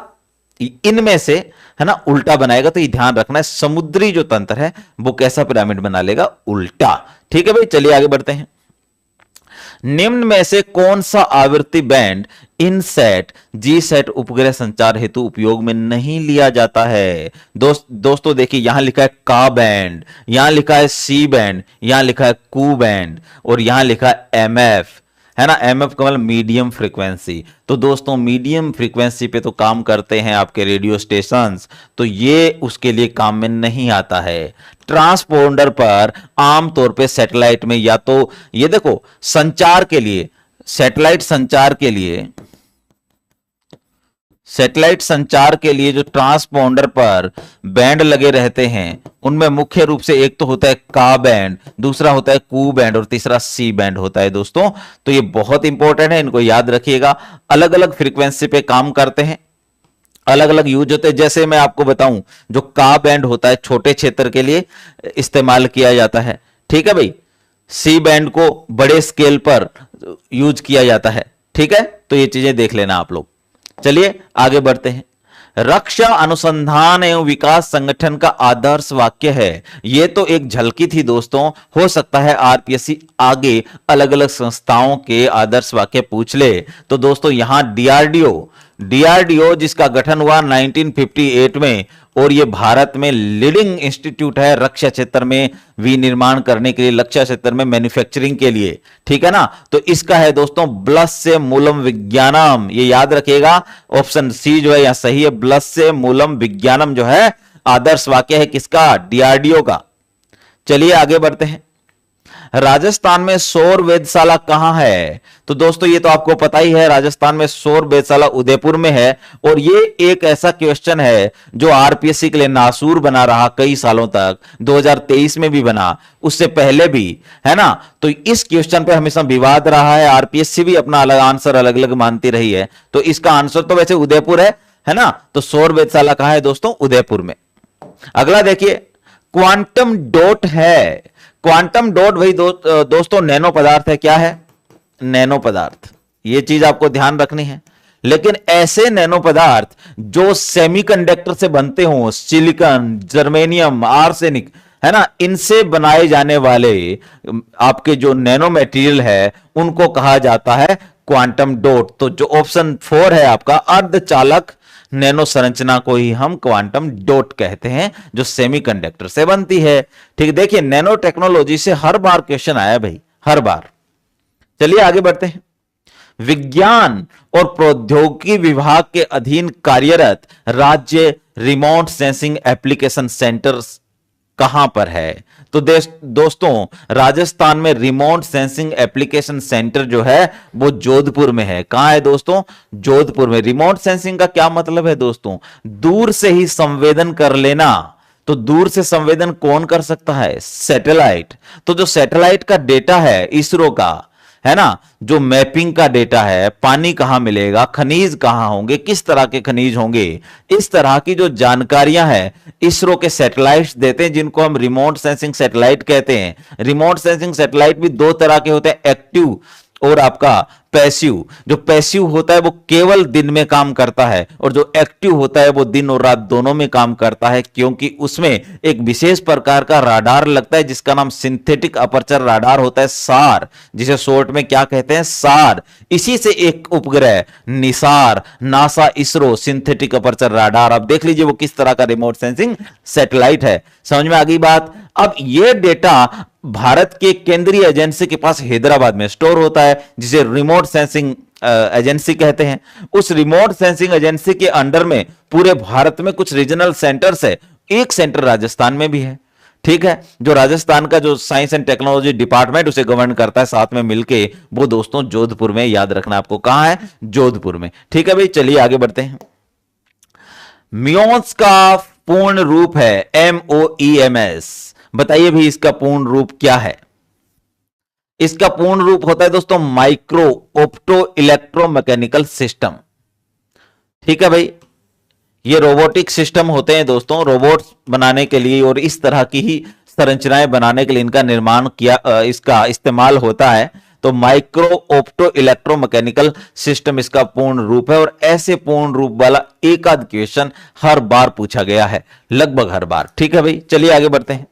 इनमें से, है ना, उल्टा बनाएगा। तो ये ध्यान रखना है, समुद्री जो तंत्र है वो कैसा पिरामिड बना लेगा? उल्टा। ठीक है भाई, चलिए आगे बढ़ते हैं। निम्न में से कौन सा आवृत्ति बैंड इनसैट जीसैट उपग्रह संचार हेतु उपयोग में नहीं लिया जाता है? दोस्तों देखिए, यहां लिखा है का बैंड, यहां लिखा है सी बैंड, यहां लिखा है कू बैंड, और यहां लिखा है एमएफ, है ना। एमएफ का मतलब मीडियम फ्रीक्वेंसी। तो दोस्तों मीडियम फ्रीक्वेंसी पे तो काम करते हैं आपके रेडियो स्टेशंस, तो ये उसके लिए काम में नहीं आता है। ट्रांसपोंडर पर आमतौर पे सैटेलाइट में, या तो ये देखो संचार के लिए, सैटेलाइट संचार के लिए जो ट्रांसपोंडर पर बैंड लगे रहते हैं, उनमें मुख्य रूप से एक तो होता है का बैंड, दूसरा होता है कू बैंड, और तीसरा सी बैंड होता है दोस्तों। तो ये बहुत इंपॉर्टेंट है, इनको याद रखिएगा। अलग अलग फ्रीक्वेंसी पे काम करते हैं, अलग अलग यूज होते हैं। जैसे मैं आपको बताऊं, जो का बैंड होता है छोटे क्षेत्र के लिए इस्तेमाल किया जाता है, ठीक है भाई। सी बैंड को बड़े स्केल पर यूज किया जाता है, ठीक है। तो ये चीजें देख लेना आप लोग। चलिए आगे बढ़ते हैं। रक्षा अनुसंधान एवं विकास संगठन का आदर्श वाक्य है। यह तो एक झलकी थी दोस्तों, हो सकता है आरपीएससी आगे अलग अलग संस्थाओं के आदर्श वाक्य पूछ ले। तो दोस्तों यहां डीआरडीओ जिसका गठन हुआ 1958 में, और ये भारत में लीडिंग इंस्टीट्यूट है रक्षा क्षेत्र में विनिर्माण करने के लिए, रक्षा क्षेत्र में मैन्युफैक्चरिंग के लिए, ठीक है ना। तो इसका है दोस्तों ब्लस्य मूलम विज्ञानम, ये याद रखिएगा। ऑप्शन सी जो है यहां सही है, ब्लस्य मूलम विज्ञानम जो है आदर्श वाक्य है किसका? डीआरडीओ का। चलिए आगे बढ़ते हैं। राजस्थान में सौर वेधशाला कहां है? तो दोस्तों ये तो आपको पता ही है, राजस्थान में सौर वेधशाला उदयपुर में है। और ये एक ऐसा क्वेश्चन है जो आरपीएससी के लिए नासूर बना रहा कई सालों तक, 2023 में भी बना, उससे पहले भी, है ना। तो इस क्वेश्चन पे हमेशा विवाद रहा है, आरपीएससी भी अपना अलग आंसर अलग अलग मानती रही है। तो इसका आंसर तो वैसे उदयपुर है ना। तो सौर वेधशाला कहां है दोस्तों? उदयपुर में। अगला देखिए, क्वांटम डॉट है। क्वांटम डॉट भाई दोस्तों नैनो पदार्थ है। क्या है? नैनो पदार्थ। ये चीज आपको ध्यान रखनी है। लेकिन ऐसे नैनो पदार्थ जो सेमीकंडक्टर से बनते हो, सिलिकॉन, जर्मेनियम, आर्सेनिक, है ना, इनसे बनाए जाने वाले आपके जो नैनो मटेरियल है उनको कहा जाता है क्वांटम डॉट। तो जो ऑप्शन 4 है आपका, अर्धचालक नैनो संरचना को ही हम क्वांटम डॉट कहते हैं, जो सेमीकंडक्टर से बनती है। ठीक, देखिए नैनो टेक्नोलॉजी से हर बार क्वेश्चन आया भाई, हर बार। चलिए आगे बढ़ते हैं। विज्ञान और प्रौद्योगिकी विभाग के अधीन कार्यरत राज्य रिमोट सेंसिंग एप्लीकेशन सेंटर्स कहां पर है? तो दोस्तों, राजस्थान में रिमोट सेंसिंग एप्लीकेशन सेंटर जो है वो जोधपुर में है। कहां है दोस्तों? जोधपुर में। रिमोट सेंसिंग का क्या मतलब है दोस्तों? दूर से ही संवेदन कर लेना। तो दूर से संवेदन कौन कर सकता है? सैटेलाइट। तो जो सैटेलाइट का डेटा है इसरो का, है ना, जो मैपिंग का डेटा है, पानी कहां मिलेगा, खनिज कहां होंगे, किस तरह के खनिज होंगे, इस तरह की जो जानकारियां हैं इसरो के सैटेलाइट्स देते हैं, जिनको हम रिमोट सेंसिंग सैटेलाइट कहते हैं। रिमोट सेंसिंग सैटेलाइट भी दो तरह के होते हैं, एक्टिव और आपका पैसिव। जो पैसिव होता है वो केवल दिन में काम करता है, और जो एक्टिव होता है वो दिन और रात दोनों में काम करता है, क्योंकि उसमें एक विशेष प्रकार का राडार लगता है जिसका नाम सिंथेटिक अपर्चर राडार होता है, सार, जिसे शॉर्ट में क्या कहते हैं? सार। इसी से एक उपग्रह Nisar, NASA, ISRO, synthetic aperture radar. आप देख लीजिए वो किस तरह का रिमोट सेंसिंग सैटेलाइट है। समझ में आ गई बात? अब यह डेटा भारत के केंद्रीय एजेंसी के पास हैदराबाद में स्टोर होता है, जिसे रिमोट सेंसिंग एजेंसी कहते हैं। उस रिमोट सेंसिंग एजेंसी के अंडर में पूरे भारत में कुछ रीजनल सेंटर्स है। एक सेंटर राजस्थान में भी है, ठीक है, जो राजस्थान का जो साइंस एंड टेक्नोलॉजी डिपार्टमेंट उसे गवर्न करता है साथ में मिलके, वो दोस्तों जोधपुर में। याद रखना आपको, कहां है? जोधपुर में। ठीक है भाई, चलिए आगे बढ़ते हैं। म्योस का पूर्ण रूप है MOEMS। बताइए भी इसका पूर्ण रूप क्या है? इसका पूर्ण रूप होता है दोस्तों माइक्रो ऑप्टो इलेक्ट्रोमैकेनिकल सिस्टम। ठीक है भाई, ये रोबोटिक सिस्टम होते हैं दोस्तों, रोबोट्स बनाने के लिए और इस तरह की ही संरचनाएं बनाने के लिए इनका निर्माण किया, इसका इस्तेमाल होता है। तो माइक्रो ऑप्टो इलेक्ट्रोमैकेनिकल सिस्टम इसका पूर्ण रूप है, और ऐसे पूर्ण रूप वाला एक आध क्वेश्चन हर बार पूछा गया है, लगभग हर बार। ठीक है भाई, चलिए आगे बढ़ते हैं।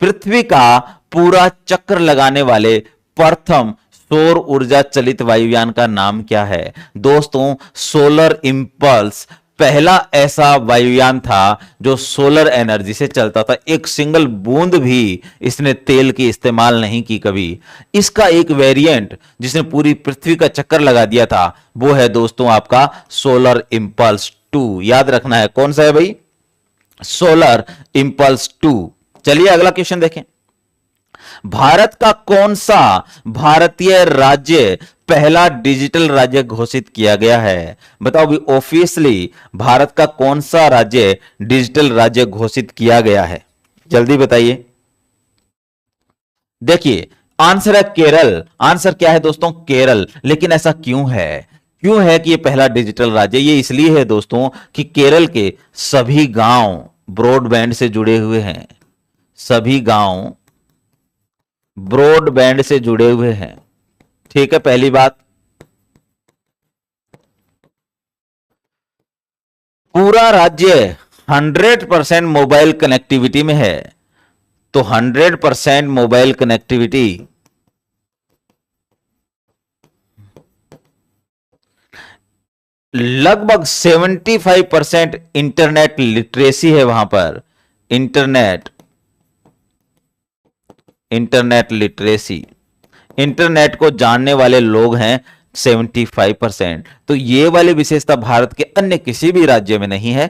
पृथ्वी का पूरा चक्र लगाने वाले प्रथम सौर ऊर्जा चलित वायुयान का नाम क्या है? दोस्तों, सोलर इंपल्स पहला ऐसा वायुयान था जो सोलर एनर्जी से चलता था। एक सिंगल बूंद भी इसने तेल की इस्तेमाल नहीं की कभी। इसका एक वेरिएंट जिसने पूरी पृथ्वी का चक्कर लगा दिया था वो है दोस्तों आपका सोलर इंपल्स 2। याद रखना है, कौन सा है भाई? Solar impulse 2। चलिए अगला क्वेश्चन देखें। भारत का कौन सा भारतीय राज्य पहला डिजिटल राज्य घोषित किया गया है? बताओ भी, ऑफिशियली भारत का कौन सा राज्य डिजिटल राज्य घोषित किया गया है? जल्दी बताइए। देखिए, आंसर है केरल। आंसर क्या है दोस्तों? केरल। लेकिन ऐसा क्यों है? क्यों है कि यह पहला डिजिटल राज्य? ये इसलिए है दोस्तों कि केरल के सभी गांव ब्रॉडबैंड से जुड़े हुए हैं। सभी गांव ब्रॉडबैंड से जुड़े हुए हैं। ठीक है, पहली बात। पूरा राज्य 100% मोबाइल कनेक्टिविटी में है। तो 100% मोबाइल कनेक्टिविटी लगभग 75% इंटरनेट लिटरेसी है वहां पर। इंटरनेट लिटरेसी, इंटरनेट को जानने वाले लोग हैं 75%। तो ये वाली विशेषता भारत के अन्य किसी भी राज्य में नहीं है,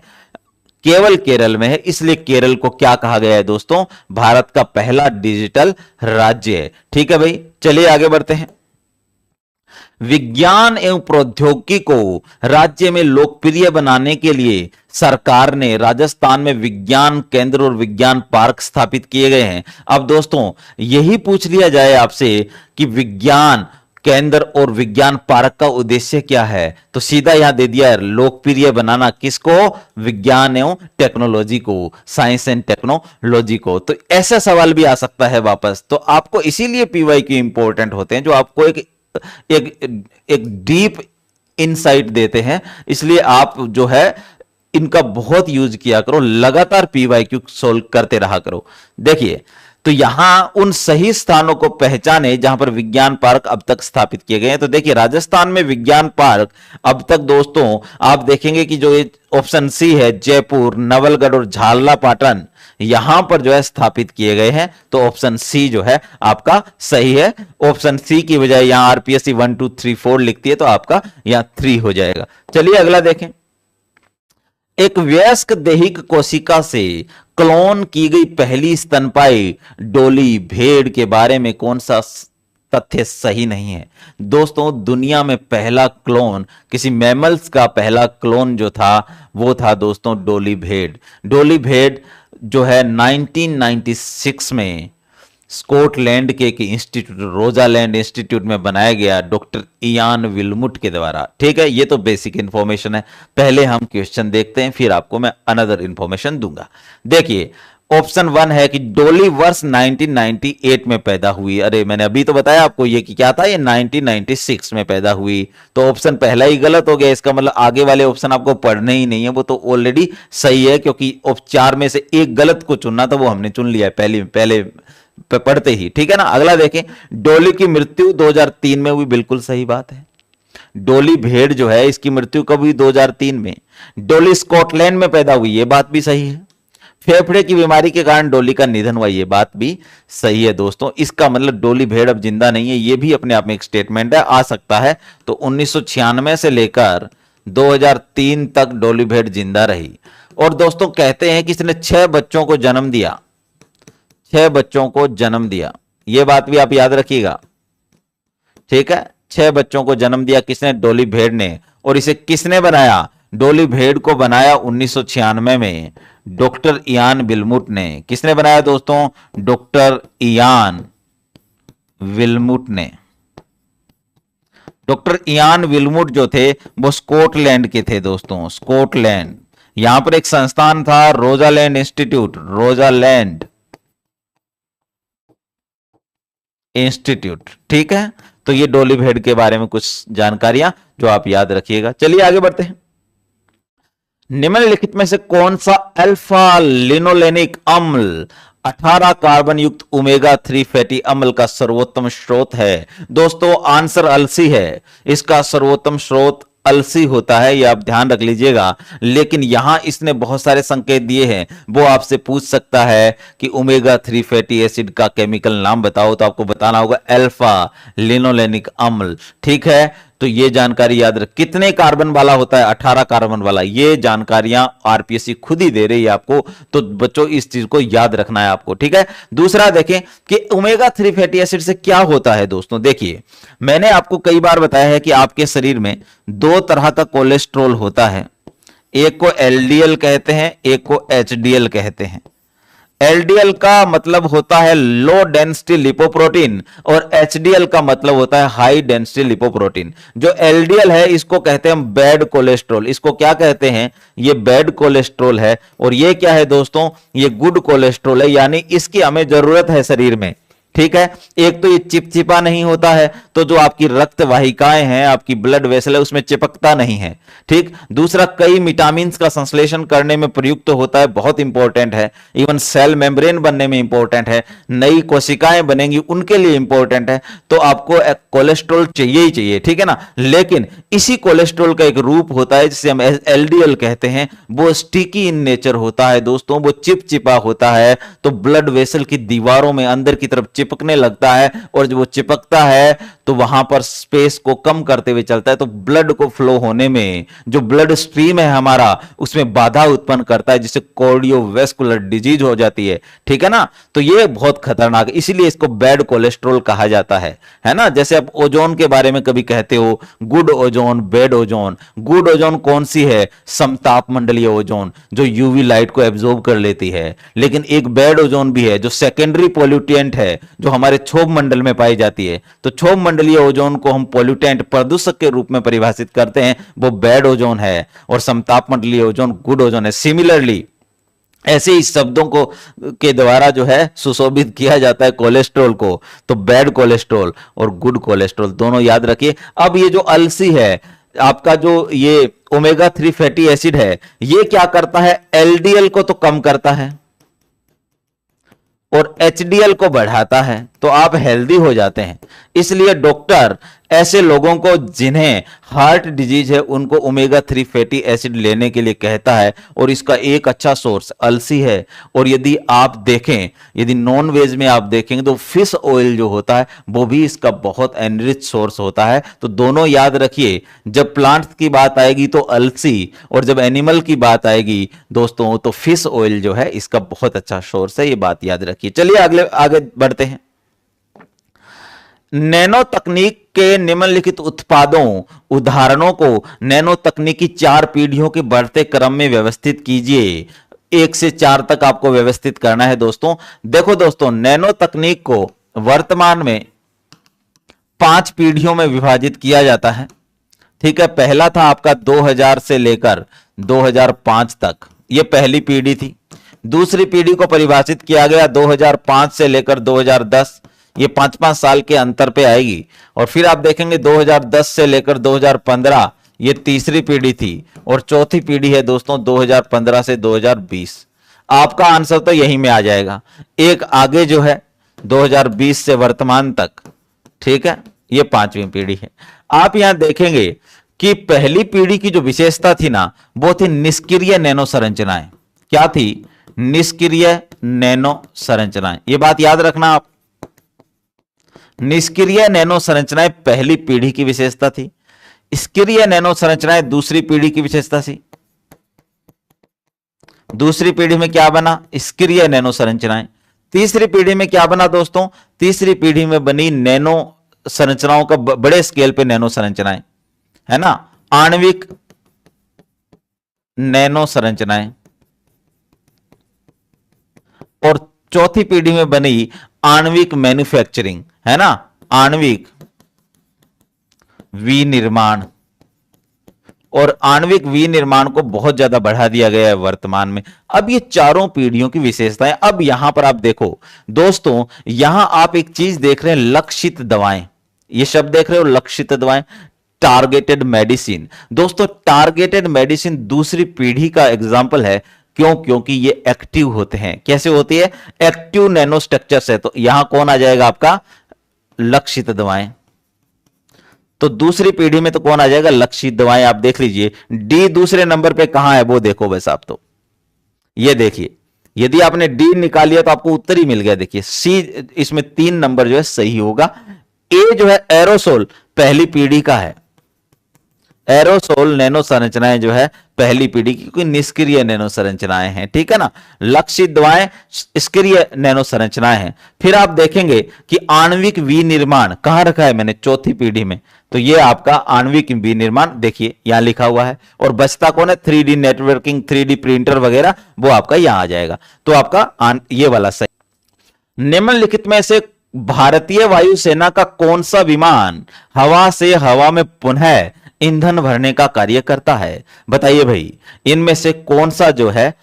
केवल केरल में है। इसलिए केरल को क्या कहा गया है दोस्तों? भारत का पहला डिजिटल राज्य है। ठीक है भाई, चलिए आगे बढ़ते हैं। विज्ञान एवं प्रौद्योगिकी को राज्य में लोकप्रिय बनाने के लिए सरकार ने राजस्थान में विज्ञान केंद्र और विज्ञान पार्क स्थापित किए गए हैं। अब दोस्तों, यही पूछ लिया जाए आपसे कि विज्ञान केंद्र और विज्ञान पार्क का उद्देश्य क्या है, तो सीधा यहां दे दिया है, लोकप्रिय बनाना। किसको? विज्ञान एवं टेक्नोलॉजी को, साइंस एंड टेक्नोलॉजी को। तो ऐसा सवाल भी आ सकता है वापस। तो आपको इसीलिए पीवाईक्यू इंपॉर्टेंट होते हैं, जो आपको एक डीप इनसाइट देते हैं। इसलिए आप जो है इनका बहुत यूज किया करो, लगातार पीवाईक्यू सोल्व करते रहा करो। देखिए, तो यहां उन सही स्थानों को पहचाने जहां पर विज्ञान पार्क अब तक स्थापित किए गए हैं। तो देखिए, राजस्थान में विज्ञान पार्क अब तक दोस्तों आप देखेंगे कि जो ऑप्शन सी है, जयपुर, नवलगढ़ और झालरापाटन, यहां पर जो है स्थापित किए गए हैं। तो ऑप्शन सी जो है आपका सही है। ऑप्शन सी की बजाय यहां आरपीएससी 1 2 3 4 लिखती है तो आपका यहां 3 हो जाएगा। चलिए अगला देखें। एक वयस्क दैहिक कोशिका से क्लोन की गई पहली स्तनपायी डोली भेड़ के बारे में कौन सा तथ्य सही नहीं है? दोस्तों, दुनिया में पहला क्लोन, किसी मैमल्स का पहला क्लोन जो था वो था दोस्तों डोली भेड़। डोली भेड़ जो है 1996 में स्कॉटलैंड के एक इंस्टीट्यूट, रोजालैंड इंस्टीट्यूट में बनाया गया डॉक्टर इयान विल्मुट के द्वारा। ठीक है, ये तो बेसिक इंफॉर्मेशन है। पहले हम क्वेश्चन देखते हैं, फिर आपको मैं अनदर इंफॉर्मेशन दूंगा। देखिए, ऑप्शन 1 है कि डोली वर्ष 1998 में पैदा हुई। अरे मैंने अभी तो बताया आपको ये कि क्या था, ये 1996 में पैदा हुई। तो ऑप्शन पहला ही गलत हो गया। इसका मतलब आगे वाले ऑप्शन आपको पढ़ने ही नहीं है, वो तो ऑलरेडी सही है, क्योंकि 4 में से एक गलत को चुनना था, वो हमने चुन लिया है पहले पढ़ते ही। ठीक है ना। अगला देखें, डोली की मृत्यु 2003 में हुई। बिल्कुल सही बात है। डोली भेड़ जो है इसकी मृत्यु कब हुई? 2003 में। डोली स्कॉटलैंड में पैदा हुई, ये बात भी सही है। फेफड़े की बीमारी के कारण डोली का निधन हुआ, ये बात भी सही है दोस्तों। इसका मतलब डोली भेड़ अब जिंदा नहीं है, ये भी अपने आप में एक स्टेटमेंट है, आ सकता है। तो 1996 से लेकर 2003 तक डोली भेड़ जिंदा रही। और दोस्तों कहते हैं कि इसने 6 बच्चों को जन्म दिया, 6 बच्चों को जन्म दिया, यह बात भी आप याद रखिएगा। ठीक है, 6 बच्चों को जन्म दिया किसने? डोली भेड़ ने। और इसे किसने बनाया? डोली भेड़ को बनाया 1996 में डॉक्टर इयान विल्मुट ने। किसने बनाया दोस्तों? डॉक्टर इयान विल्मुट ने। डॉक्टर इयान विल्मुट जो थे वो स्कॉटलैंड के थे दोस्तों, स्कॉटलैंड। यहां पर एक संस्थान था रोजालैंड इंस्टीट्यूट, रोजालैंड इंस्टीट्यूट। ठीक है, तो ये डोली भेड़ के बारे में कुछ जानकारियां जो आप याद रखिएगा। चलिए आगे बढ़ते हैं। निम्नलिखित में से कौन सा अल्फा लिनोलेनिक अम्ल 18 कार्बन युक्त ओमेगा 3 फैटी अम्ल का सर्वोत्तम स्रोत है? दोस्तों आंसर अलसी है। इसका सर्वोत्तम स्रोत अलसी होता है, यह आप ध्यान रख लीजिएगा। लेकिन यहां इसने बहुत सारे संकेत दिए हैं। वो आपसे पूछ सकता है कि ओमेगा 3 फैटी एसिड का केमिकल नाम बताओ, तो आपको बताना होगा अल्फा लिनोलेनिक अम्ल। ठीक है, तो ये जानकारी याद रख। कितने कार्बन वाला होता है? 18 कार्बन वाला। ये जानकारियां आरपीएससी खुद ही दे रही है आपको, तो बच्चों इस चीज को याद रखना है आपको। ठीक है, दूसरा देखें कि ओमेगा 3 फैटी एसिड से क्या होता है दोस्तों। देखिए, मैंने आपको कई बार बताया है कि आपके शरीर में 2 तरह का कोलेस्ट्रॉल होता है, एक को एलडीएल कहते हैं, एक को एचडीएल कहते हैं। एलडीएल का मतलब होता है लो डेंसिटी लिपोप्रोटीन और एचडीएल का मतलब होता है हाई डेंसिटी लिपोप्रोटीन। जो एलडीएल है इसको कहते हैं बैड कोलेस्ट्रॉल। इसको क्या कहते हैं? ये बैड कोलेस्ट्रॉल है। और ये क्या है दोस्तों? ये गुड कोलेस्ट्रॉल है, यानी इसकी हमें जरूरत है शरीर में। ठीक है, एक तो ये चिपचिपा नहीं होता है, तो जो आपकी रक्त वाहिकाएं हैं, आपकी ब्लड वेसल है, उसमें चिपकता नहीं है। ठीक, दूसरा कई विटामिन का संश्लेषण करने में प्रयुक्त होता है, बहुत इंपॉर्टेंट है। इवन सेल मेम्ब्रेन बनने में इंपॉर्टेंट है, नई कोशिकाएं बनेंगी उनके लिए इंपॉर्टेंट है। तो आपको कोलेस्ट्रॉल चाहिए ही चाहिए। ठीक है ना। लेकिन इसी कोलेस्ट्रॉल का एक रूप होता है जिसे हम एलडीएल कहते हैं, वो स्टिकी इन नेचर होता है दोस्तों, वो चिपचिपा होता है। तो ब्लड वेसल की दीवारों में अंदर की तरफ चिपकने लगता है, और जब वो चिपकता है तो वहां पर स्पेस को कम करते हुए चलता है, तो ब्लड को फ्लो होने में, जो ब्लड स्ट्रीम है हमारा, उसमें बाधा उत्पन्न करता है, जिससे कार्डियोवैस्कुलर डिजीज हो जाती है। ठीक है ना। तो ये बहुत खतरनाक है, इसीलिए इसको बैड कोलेस्ट्रॉल कहा जाता है ना। जैसे आप ओजोन के बारे में कभी कहते हो, good ozone, bad ozone. Good ozone कौन सी है? समताप मंडलीय ओजोन, जो यूवी लाइट को एब्जॉर्ब कर लेती है। लेकिन एक बैड ओजोन भी है जो सेकेंडरी पोल्यूटेंट है, जो हमारे क्षोभ मंडल में पाई जाती है। तो क्षोभ मंडलीय ओजोन को हम पोल्यूटेंट, प्रदूषक के रूप में परिभाषित करते हैं, वो बैड ओजोन है। और समताप मंडलीय ओजोन गुड ओजोन है। सिमिलरली ऐसे ही शब्दों को के द्वारा जो है सुशोभित किया जाता है कोलेस्ट्रॉल को। तो बैड कोलेस्ट्रॉल और गुड कोलेस्ट्रॉल दोनों याद रखिए। अब ये जो अलसी है आपका, जो ये ओमेगा 3 फैटी एसिड है, ये क्या करता है? एलडीएल को तो कम करता है और एचडीएल को बढ़ाता है। तो आप हेल्दी हो जाते हैं। इसलिए डॉक्टर ऐसे लोगों को जिन्हें हार्ट डिजीज है उनको ओमेगा 3 फैटी एसिड लेने के लिए कहता है, और इसका एक अच्छा सोर्स अलसी है। और यदि आप देखें, यदि नॉन वेज में आप देखेंगे तो फिश ऑयल जो होता है वो भी इसका बहुत एनरिच सोर्स होता है। तो दोनों याद रखिए, जब प्लांट की बात आएगी तो अलसी, और जब एनिमल की बात आएगी दोस्तों तो फिश ऑयल जो है इसका बहुत अच्छा सोर्स है, ये बात याद रखिए। चलिए आगे बढ़ते हैं। नैनो तकनीक के निम्नलिखित उत्पादों उदाहरणों को नैनो तकनीक की 4 पीढ़ियों के बढ़ते क्रम में व्यवस्थित कीजिए। 1 से 4 तक आपको व्यवस्थित करना है दोस्तों। देखो दोस्तों, नैनो तकनीक को वर्तमान में 5 पीढ़ियों में विभाजित किया जाता है। ठीक है, पहला था आपका 2000 से लेकर 2005 तक, यह पहली पीढ़ी थी। दूसरी पीढ़ी को परिभाषित किया गया 2005 से लेकर 2010, ये 5-5 साल के अंतर पे आएगी। और फिर आप देखेंगे 2010 से लेकर 2015, ये तीसरी पीढ़ी थी। और चौथी पीढ़ी है दोस्तों 2015 से 2020। आपका आंसर तो यही में आ जाएगा। एक आगे जो है 2020 से वर्तमान तक, ठीक है, ये 5वीं पीढ़ी है। आप यहां देखेंगे कि पहली पीढ़ी की जो विशेषता थी ना, वो थी निष्क्रिय नैनो संरचनाएं। क्या थी? निष्क्रिय नैनो संरचनाएं। ये बात याद रखना आप। निष्क्रिय नैनो संरचनाएं पहली पीढ़ी की विशेषता थी, सक्रिय नैनो संरचनाएं दूसरी पीढ़ी की विशेषता थी। दूसरी पीढ़ी में क्या बना? सक्रिय नैनो संरचनाएं। तीसरी पीढ़ी में क्या बना दोस्तों? तीसरी पीढ़ी में बनी नैनो संरचनाओं का बड़े स्केल पे नैनो संरचनाएं, है ना, आणविक नैनो संरचनाएं। और चौथी पीढ़ी में बनी आणविक मैन्युफैक्चरिंग, है ना, आणविक विनिर्माण। और आणविक विनिर्माण को बहुत ज्यादा बढ़ा दिया गया है वर्तमान में। अब ये चारों पीढ़ियों की विशेषताएं। अब यहां पर आप देखो दोस्तों, यहां आप एक चीज देख रहे हैं, लक्षित दवाएं। ये शब्द देख रहे हो, लक्षित दवाएं, टारगेटेड मेडिसिन। दोस्तों टारगेटेड मेडिसिन दूसरी पीढ़ी का एग्जाम्पल है। क्यों? क्योंकि ये एक्टिव होते हैं। कैसे होती है? एक्टिव नैनो स्ट्रक्चर से। तो यहां कौन आ जाएगा आपका? लक्षित दवाएं। तो दूसरी पीढ़ी में तो कौन आ जाएगा? लक्षित दवाएं। आप देख लीजिए डी दूसरे नंबर पे कहां है वो देखो बस आप। तो ये देखिए, यदि आपने डी निकालिया तो आपको उत्तर ही मिल गया। देखिए सी, इसमें 3 नंबर जो है सही होगा। ए जो है एरोसोल, पहली पीढ़ी का है। एरोसोल नैनो संरचनाएं जो है पहली पीढ़ी की, कोई निष्क्रिय नैनो संरचनाएं हैं, ठीक है ना। लक्षित दवाएं सक्रिय नैनो संरचनाएं हैं। फिर आप देखेंगे कि आणविक विनिर्माण कहां रखा है मैंने? चौथी पीढ़ी में। तो ये आपका आणविक विनिर्माण देखिए यहां लिखा हुआ है। और बचता कौन है? 3D नेटवर्किंग, 3D प्रिंटर वगैरह, वो आपका यहां आ जाएगा। तो आपका ये वाला सही। निम्नलिखित में से भारतीय वायुसेना का कौन सा विमान हवा से हवा में पुनः ईंधन भरने का कार्य करता है? बताइए भाई, इनमें से कौन सा जो है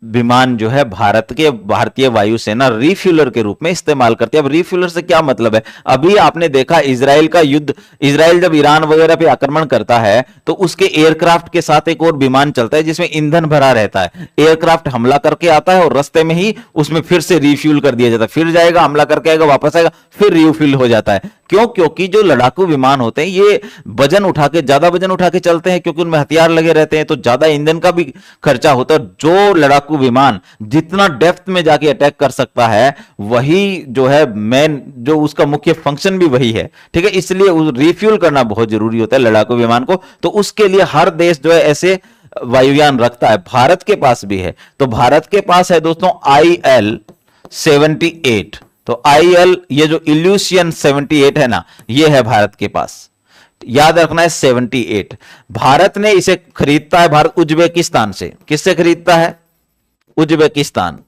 विमान जो है भारतीय वायुसेना रिफ्यूलर के रूप में इस्तेमाल करती है? अब रिफ्यूलर से क्या मतलब है? अभी आपने देखा इजराइल का युद्ध, इजराइल जब ईरान वगैरह पे आक्रमण करता है तो उसके एयरक्राफ्ट के साथ एक और विमान चलता है जिसमें ईंधन भरा रहता है। एयरक्राफ्ट हमला करके आता है और रास्ते में ही उसमें फिर से रिफ्यूल कर दिया जाता है। फिर जाएगा, हमला करके आएगा, वापस आएगा, फिर रिफ्यूल हो जाता है। क्यों? क्योंकि जो लड़ाकू विमान होते हैं ये ज्यादा वजन उठा के चलते हैं, क्योंकि उनमें हथियार लगे रहते हैं, तो ज्यादा ईंधन का भी खर्चा होता है। जो लड़ाकू विमान जितना डेप्थ में जाके अटैक कर सकता है, वही जो है मेन, जो उसका मुख्य फंक्शन भी वही है, ठीक है। इसलिए रिफ्यूल करना बहुत जरूरी होता है लड़ाकू विमान को। तो उसके लिए हर देश जो है ऐसे वायुयान रखता है। भारत के पास भी है। तो भारत के पास है दोस्तों IL-78। तो IL, ये जो इल्यूशियन 78 है ना, ये है भारत के पास। याद रखना है 78। भारत ने इसे खरीदता है भारत उज्बेकिस्तान से। किससे खरीदता है? उज्बेकिस्तान।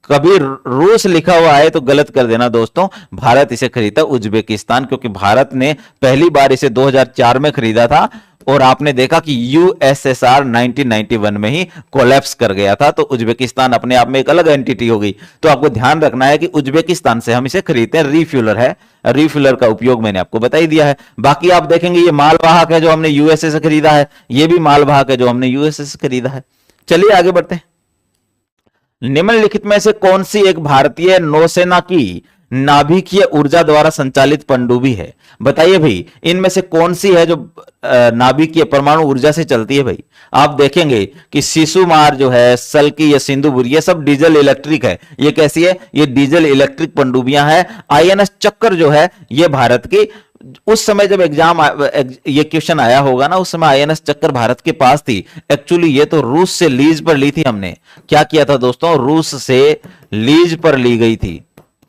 कभी रूस लिखा हुआ है तो गलत कर देना दोस्तों, भारत इसे खरीदता उज्बेकिस्तान, क्योंकि भारत ने पहली बार इसे 2004 में खरीदा था। और आपने देखा कि USSR 1991 में ही कोलैप्स कर गया था। तो उज्बेकिस्तान अपने आप में एक अलग एंटिटी हो गई। तो आपको ध्यान रखना है कि उज्बेकिस्तान से हम इसे खरीदते हैं। रिफ्यूलर है, रिफ्यूलर का उपयोग मैंने आपको बता ही दिया है। बाकी आप देखेंगे ये मालवाहक है जो हमने USA से खरीदा है, ये भी मालवाहक है जो हमने USA से खरीदा है। चलिए आगे बढ़ते हैं। निम्नलिखित में से कौन सी एक भारतीय नौसेना की नाभिकीय ऊर्जा द्वारा संचालित पनडुब्बी है। बताइए भाई इनमें से कौन सी है जो नाभिकीय परमाणु ऊर्जा से चलती है। भाई आप देखेंगे कि शिशुमार जो है, सल्की या सिंधुबुर, ये सब डीजल इलेक्ट्रिक है। ये कैसी है? ये डीजल इलेक्ट्रिक पनडुब्बियां हैं। आईएनएस चक्कर जो है ये भारत की, उस समय जब एग्जाम ये क्वेश्चन आया होगा ना, उस समय आईएनएस चक्कर भारत के पास थी। एक्चुअली ये तो रूस से लीज पर ली थी हमने। क्या किया था दोस्तों? रूस से लीज पर ली गई थी,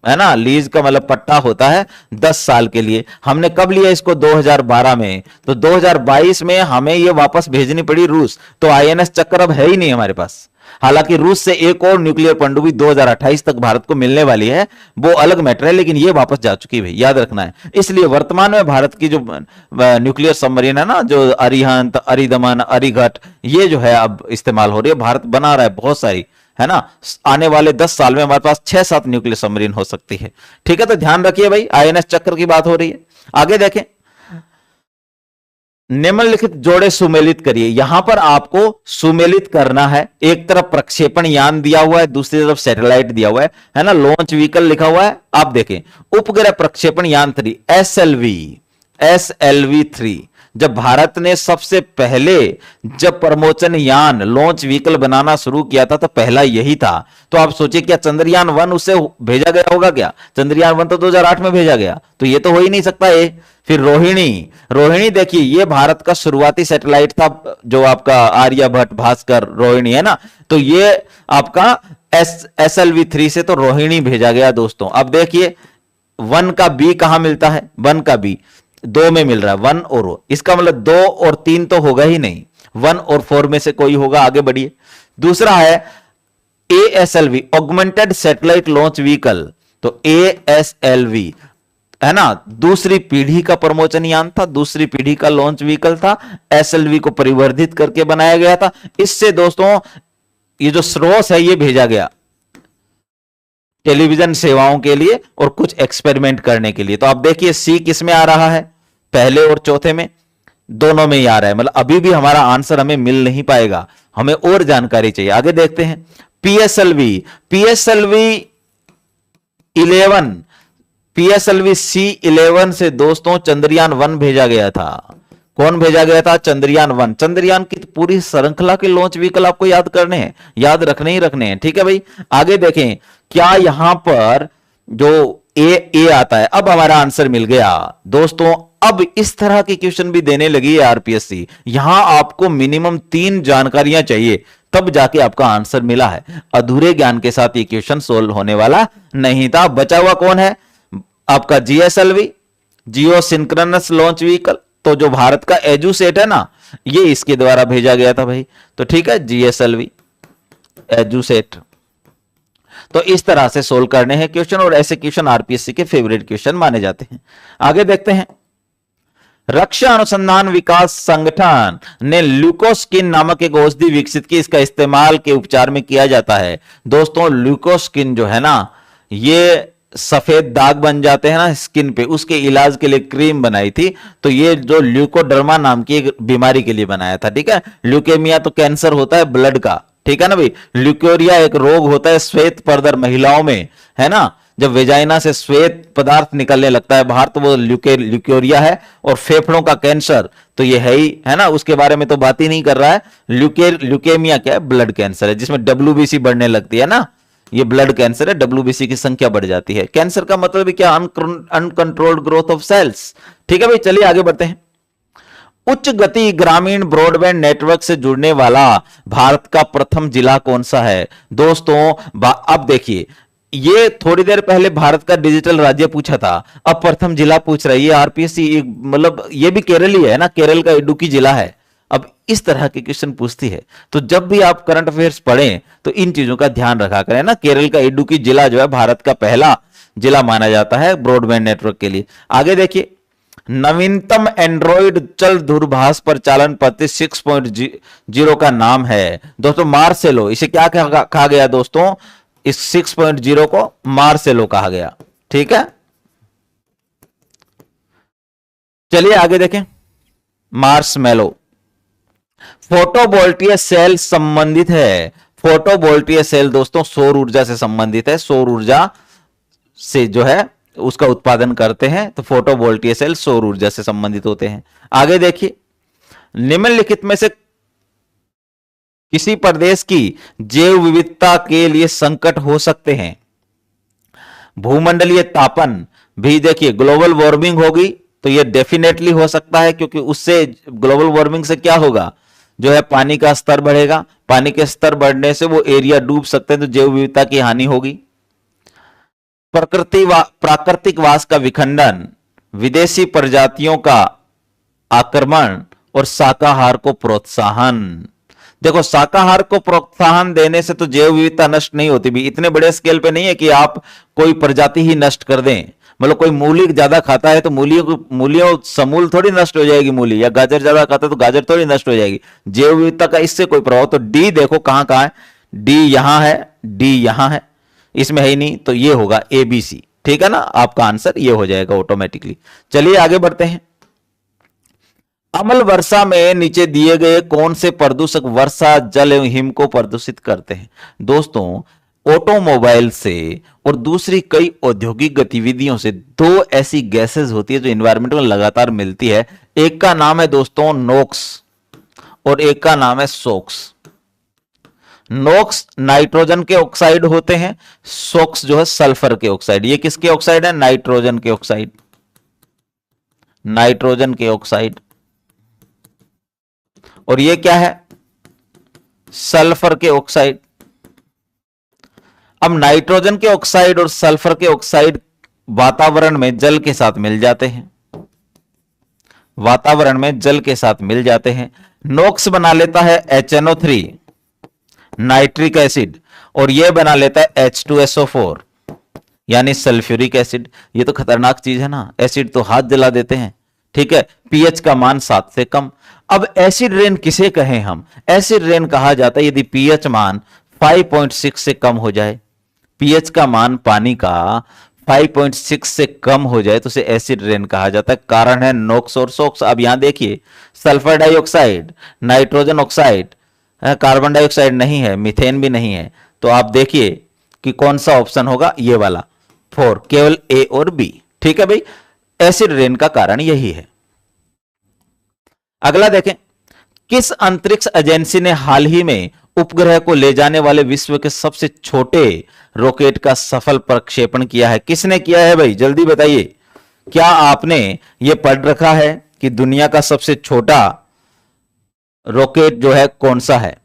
है ना। लीज का मतलब पट्टा होता है 10 साल के लिए। हमने कब लिया इसको? 2012 में। तो 2022 में हमें ये वापस भेजनी पड़ी रूस। तो आईएनएस चक्कर अब है ही नहीं हमारे पास। हालांकि रूस से एक और न्यूक्लियर पनडुब्बी 2028 तक भारत को मिलने वाली है, वो अलग मैटर है, लेकिन ये वापस जा चुकी है, याद रखना है। इसलिए वर्तमान में भारत की जो न्यूक्लियर सबमरीन है ना, जो अरिहंत, अरिदमन, अरिघट, ये जो है अब इस्तेमाल हो रही है। भारत बना रहा है बहुत सारी, है ना। आने वाले 10 साल में हमारे पास 6-7 न्यूक्लियर सबमरीन हो सकती है। ठीक है, तो ध्यान रखिए भाई, आईएनएस चक्र की बात हो रही है। आगे देखें, निम्नलिखित जोड़े सुमेलित करिए। यहां पर आपको सुमेलित करना है। एक तरफ प्रक्षेपण यान दिया हुआ है, दूसरी तरफ सैटेलाइट दिया हुआ है ना। लॉन्च व्हीकल लिखा हुआ है। आप देखें, उपग्रह प्रक्षेपण यान 3 SLV-3, जब भारत ने सबसे पहले जब परमोचन यान लॉन्च व्हीकल बनाना शुरू किया था तो पहला यही था। तो आप सोचिए, क्या चंद्रयान 1 उससे भेजा गया होगा? क्या चंद्रयान 1 तो 2008 में भेजा गया, तो ये तो हो ही नहीं सकता ये। फिर रोहिणी देखिए, ये भारत का शुरुआती सैटेलाइट था, जो आपका आर्यभट्ट, भास्कर, रोहिणी, है ना। तो ये आपका SLV-3 से तो रोहिणी भेजा गया दोस्तों। अब देखिए 1 का बी कहां मिलता है? 1 का बी 2 में मिल रहा है, 1 और 2। इसका मतलब 2 और 3 तो होगा ही नहीं, 1 और 4 में से कोई होगा। आगे बढ़िए। दूसरा है ASLV, augmented satellite launch vehicle. तो ASLV, है ना, दूसरी पीढ़ी का प्रमोचन यान था, दूसरी पीढ़ी का लॉन्च व्हीकल था। SLV को परिवर्धित करके बनाया गया था। इससे दोस्तों ये जो स्रोत है ये भेजा गया टेलीविजन सेवाओं के लिए और कुछ एक्सपेरिमेंट करने के लिए। तो आप देखिए सी किस में आ रहा है? पहले और चौथे में, दोनों में ही आ रहा है। मतलब अभी भी हमारा आंसर हमें मिल नहीं पाएगा, हमें और जानकारी चाहिए। आगे देखते हैं। PSLV C11 से दोस्तों चंद्रयान 1 भेजा गया था। कौन भेजा गया था? चंद्रयान 1। चंद्रयान की पूरी श्रृंखला के लॉन्च व्हीकल आपको याद करने हैं, याद रखने ही रखने हैं। ठीक है भाई, आगे देखें। क्या यहां पर जो ए आता है? अब हमारा आंसर मिल गया दोस्तों। अब इस तरह की क्वेश्चन भी देने लगी है आरपीएससी। यहां आपको मिनिमम 3 जानकारियां चाहिए, तब जाके आपका आंसर मिला है। अधूरे ज्ञान के साथ ये क्वेश्चन सोल्व होने वाला नहीं था। बचा हुआ कौन है? आपका GSLV, जियो सिंक्रोनस लॉन्च व्हीकल। तो जो भारत का एजुसेट है ना, ये इसके द्वारा भेजा गया था भाई। तो ठीक है, GSLV, एजुसेट। तो इस तरह से सोल्व करने हैं क्वेश्चन, और ऐसे क्वेश्चन आरपीएससी के फेवरेट क्वेश्चन माने जाते हैं। आगे देखते हैं। रक्षा अनुसंधान विकास संगठन ने ल्यूकोस्किन नामक एक औषधि विकसित की। इसका इस्तेमाल के उपचार में किया जाता है। दोस्तों ल्यूकोस्किन जो है ना, ये सफेद दाग बन जाते हैं ना स्किन पे, उसके इलाज के लिए क्रीम बनाई थी। तो ये जो ल्यूकोडर्मा नाम की एक बीमारी के लिए बनाया था। ठीक है, ल्यूकेमिया तो कैंसर होता है ब्लड का, ठीक है ना भाई। ल्यूकोरिया एक रोग होता है श्वेत परदर महिलाओं में, है ना। जब वेजाइना से श्वेत पदार्थ निकलने लगता है बाहर, तो वो ल्यूकोरिया है। और फेफड़ों का कैंसर तो ये है ही, है ना, उसके बारे में तो बात ही नहीं कर रहा है। ल्यूकेमिया क्या है? ब्लड कैंसर है, जिसमें WBC बढ़ने लगती है ना। ये ब्लड कैंसर है, WBC की संख्या बढ़ जाती है। कैंसर का मतलब क्या? Uncontrolled growth of cells. ठीक है भाई, चलिए आगे बढ़ते हैं। उच्च गति ग्रामीण ब्रॉडबैंड नेटवर्क से जुड़ने वाला भारत का प्रथम जिला कौन सा है? दोस्तों अब देखिए, ये थोड़ी देर पहले भारत का डिजिटल राज्य पूछा था, अब प्रथम जिला पूछ रही है आरपीएससी। मतलब ये भी केरल ही है ना, केरल का इडुक्की जिला है। अब इस तरह के क्वेश्चन पूछती है, तो जब भी आप करंट अफेयर्स पढ़ें तो इन चीजों का ध्यान रखा करें ना। केरल का इडुक्की जिला जो है भारत का पहला जिला माना जाता है ब्रॉडबैंड नेटवर्क के लिए। आगे देखिए, नवीनतम एंड्रॉइड चल दूरभाष प्रचालन पद्धति 6.0 का नाम है दोस्तों मार्सेलो। इसे क्या कहा गया दोस्तों? इस 6.0 को मार्सेलो कहा गया। ठीक है, चलिए आगे देखें। मार्शमैलो फोटोवोल्टिक सेल संबंधित है। फोटोवोल्टिक सेल दोस्तों सौर ऊर्जा से संबंधित है। सौर ऊर्जा से जो है उसका उत्पादन करते हैं। तो फोटोवोल्टिक सेल सौर ऊर्जा से संबंधित होते हैं। आगे देखिए, निम्नलिखित में से किसी प्रदेश की जैव विविधता के लिए संकट हो सकते हैं? भूमंडलीय तापन भी देखिए, ग्लोबल वार्मिंग होगी तो ये डेफिनेटली हो सकता है, क्योंकि उससे ग्लोबल वार्मिंग से क्या होगा, जो है पानी का स्तर बढ़ेगा। पानी के स्तर बढ़ने से वो एरिया डूब सकते हैं, तो जैव विविधता की हानि होगी। प्राकृतिक वास का विखंडन, विदेशी प्रजातियों का आक्रमण और शाकाहार को प्रोत्साहन। देखो, शाकाहार को प्रोत्साहन देने से तो जैव विविधता नष्ट नहीं होती भी, इतने बड़े स्केल पे नहीं है कि आप कोई प्रजाति ही नष्ट कर दें। मतलब कोई मूली ज्यादा खाता है तो मूलियों समूल थोड़ी नष्ट हो जाएगी मूली, या गाजर ज्यादा खाता है तो गाजर थोड़ी नष्ट हो जाएगी। जैव विविधता का इससे कोई प्रभाव, तो डी देखो कहां कहां है, डी यहां है, डी यहां है, इसमें है ही नहीं, तो ये होगा ABC। ठीक है ना, आपका आंसर ये हो जाएगा ऑटोमेटिकली। चलिए आगे बढ़ते हैं। अम्ल वर्षा में नीचे दिए गए कौन से प्रदूषक वर्षा जल एवं हिम को प्रदूषित करते हैं? दोस्तों, ऑटोमोबाइल से और दूसरी कई औद्योगिक गतिविधियों से दो ऐसी गैसेस होती है जो एनवायरमेंट में लगातार मिलती है। एक का नाम है दोस्तों नोक्स और एक का नाम है सोक्स। नोक्स नाइट्रोजन के ऑक्साइड होते हैं, सोक्स जो है सल्फर के ऑक्साइड। ये किसके ऑक्साइड है? नाइट्रोजन के ऑक्साइड, नाइट्रोजन के ऑक्साइड। और ये क्या है? सल्फर के ऑक्साइड। अब नाइट्रोजन के ऑक्साइड और सल्फर के ऑक्साइड वातावरण में जल के साथ मिल जाते हैं, वातावरण में जल के साथ मिल जाते हैं। नोक्स बना लेता है HNO3 नाइट्रिक एसिड, और यह बना लेता है H2SO4 यानी सल्फ्यूरिक एसिड। ये तो खतरनाक चीज है ना, एसिड तो हाथ जला देते हैं। ठीक है, पीएच का मान 7 से कम। अब एसिड रेन किसे कहें हम? एसिड रेन कहा जाता है यदि पीएच मान 5.6 से कम हो जाए। पीएच का मान पानी का 5.6 से कम हो जाए तो उसे एसिड रेन कहा जाता है। कारण है नोक्स और सोक्स। अब यहां देखिए, sulphur dioxide, nitrogen oxide, carbon dioxide नहीं है, मीथेन भी नहीं है, तो आप देखिए कि कौन सा ऑप्शन होगा, ये वाला 4, केवल A और B। ठीक है भाई, एसिड रेन का कारण यही है। अगला देखें, किस अंतरिक्ष एजेंसी ने हाल ही में उपग्रह को ले जाने वाले विश्व के सबसे छोटे रॉकेट का सफल प्रक्षेपण किया है? किसने किया है भाई, जल्दी बताइए। क्या आपने यह पढ़ रखा है कि दुनिया का सबसे छोटा रॉकेट जो है कौन सा है?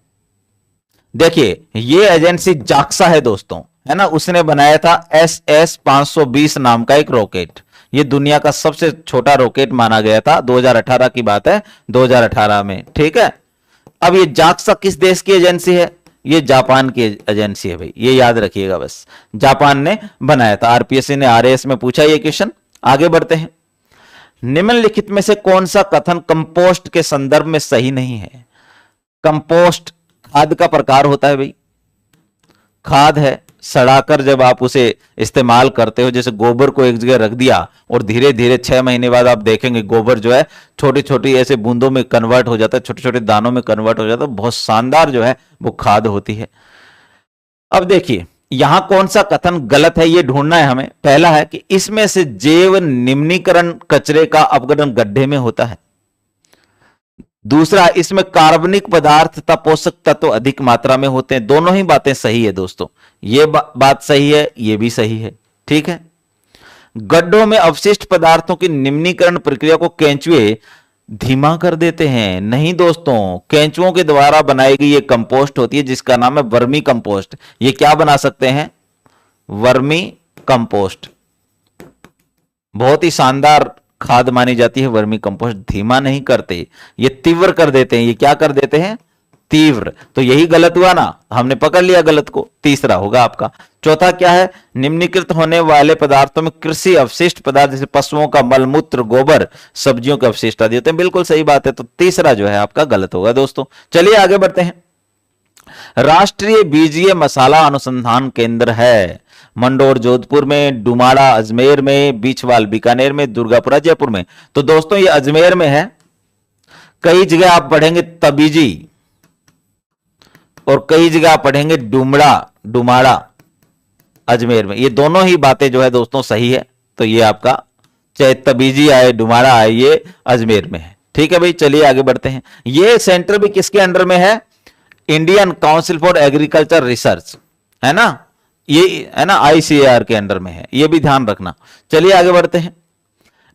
देखिए, यह एजेंसी जाक्सा है दोस्तों, है ना। उसने बनाया था SS-520 नाम का एक रॉकेट। यह दुनिया का सबसे छोटा रॉकेट माना गया था। 2018 की बात है, 2018 में। ठीक है, अब ये जाक्सा किस देश की एजेंसी है? ये जापान की एजेंसी है भाई, ये याद रखिएगा बस। जापान ने बनाया था। आरपीएससी ने RAS में पूछा ये क्वेश्चन। आगे बढ़ते हैं। निम्नलिखित में से कौन सा कथन कंपोस्ट के संदर्भ में सही नहीं है? कंपोस्ट खाद का प्रकार होता है भाई, खाद है। सड़ाकर जब आप उसे इस्तेमाल करते हो, जैसे गोबर को एक जगह रख दिया और धीरे धीरे 6 महीने बाद आप देखेंगे गोबर जो है छोटी छोटी ऐसे बूंदों में कन्वर्ट हो जाता है, छोटे छोटे दानों में कन्वर्ट हो जाता है। बहुत शानदार जो है वो खाद होती है। अब देखिए, यहां कौन सा कथन गलत है ये ढूंढना है हमें। पहला है कि इसमें से जैव निम्नीकरण कचरे का अपघटन गड्ढे में होता है। दूसरा, इसमें कार्बनिक पदार्थ तथा पोषक तत्व अधिक मात्रा में होते हैं। दोनों ही बातें सही है दोस्तों, ये बात सही है, ये भी सही है। ठीक है, गड्ढों में अवशिष्ट पदार्थों की निम्नीकरण प्रक्रिया को केंचुए धीमा कर देते हैं। नहीं दोस्तों, केंचुओं के द्वारा बनाई गई ये कंपोस्ट होती है जिसका नाम है वर्मी कंपोस्ट। ये क्या बना सकते हैं? Vermi compost. बहुत ही शानदार खाद मानी जाती है वर्मी कंपोस्ट। धीमा नहीं करते, ये तीव्र कर देते हैं। ये क्या कर देते हैं? तीव्र। तो यही गलत हुआ ना, हमने पकड़ लिया गलत को। तीसरा होगा आपका। चौथा क्या है? निम्नीकृत होने वाले पदार्थों में कृषि अवशिष्ट पदार्थ जैसे पशुओं का मलमूत्र, गोबर, सब्जियों के अवशिष्ट आदि होते हैं। बिल्कुल सही बात है, तो तीसरा जो है आपका गलत होगा दोस्तों। चलिए आगे बढ़ते हैं। राष्ट्रीय बीजीय मसाला अनुसंधान केंद्र है मंडोर जोधपुर में, डुमाड़ा अजमेर में, बीचवाल बीकानेर में, दुर्गापुरा जयपुर में। तो दोस्तों ये अजमेर में है। कई जगह आप पढ़ेंगे तबीजी और कई जगह आप पढ़ेंगे डुमाड़ा। अजमेर में। ये दोनों ही बातें जो है दोस्तों सही है। तो ये आपका चाहे तबीजी आए डुमारा आए, ये अजमेर में है। ठीक है भाई, चलिए आगे बढ़ते हैं। ये सेंटर भी किसके अंडर में है? Indian council for agriculture research, है ना, ये है ना, ICAR के अंडर में है, ये भी ध्यान रखना। चलिए आगे बढ़ते हैं।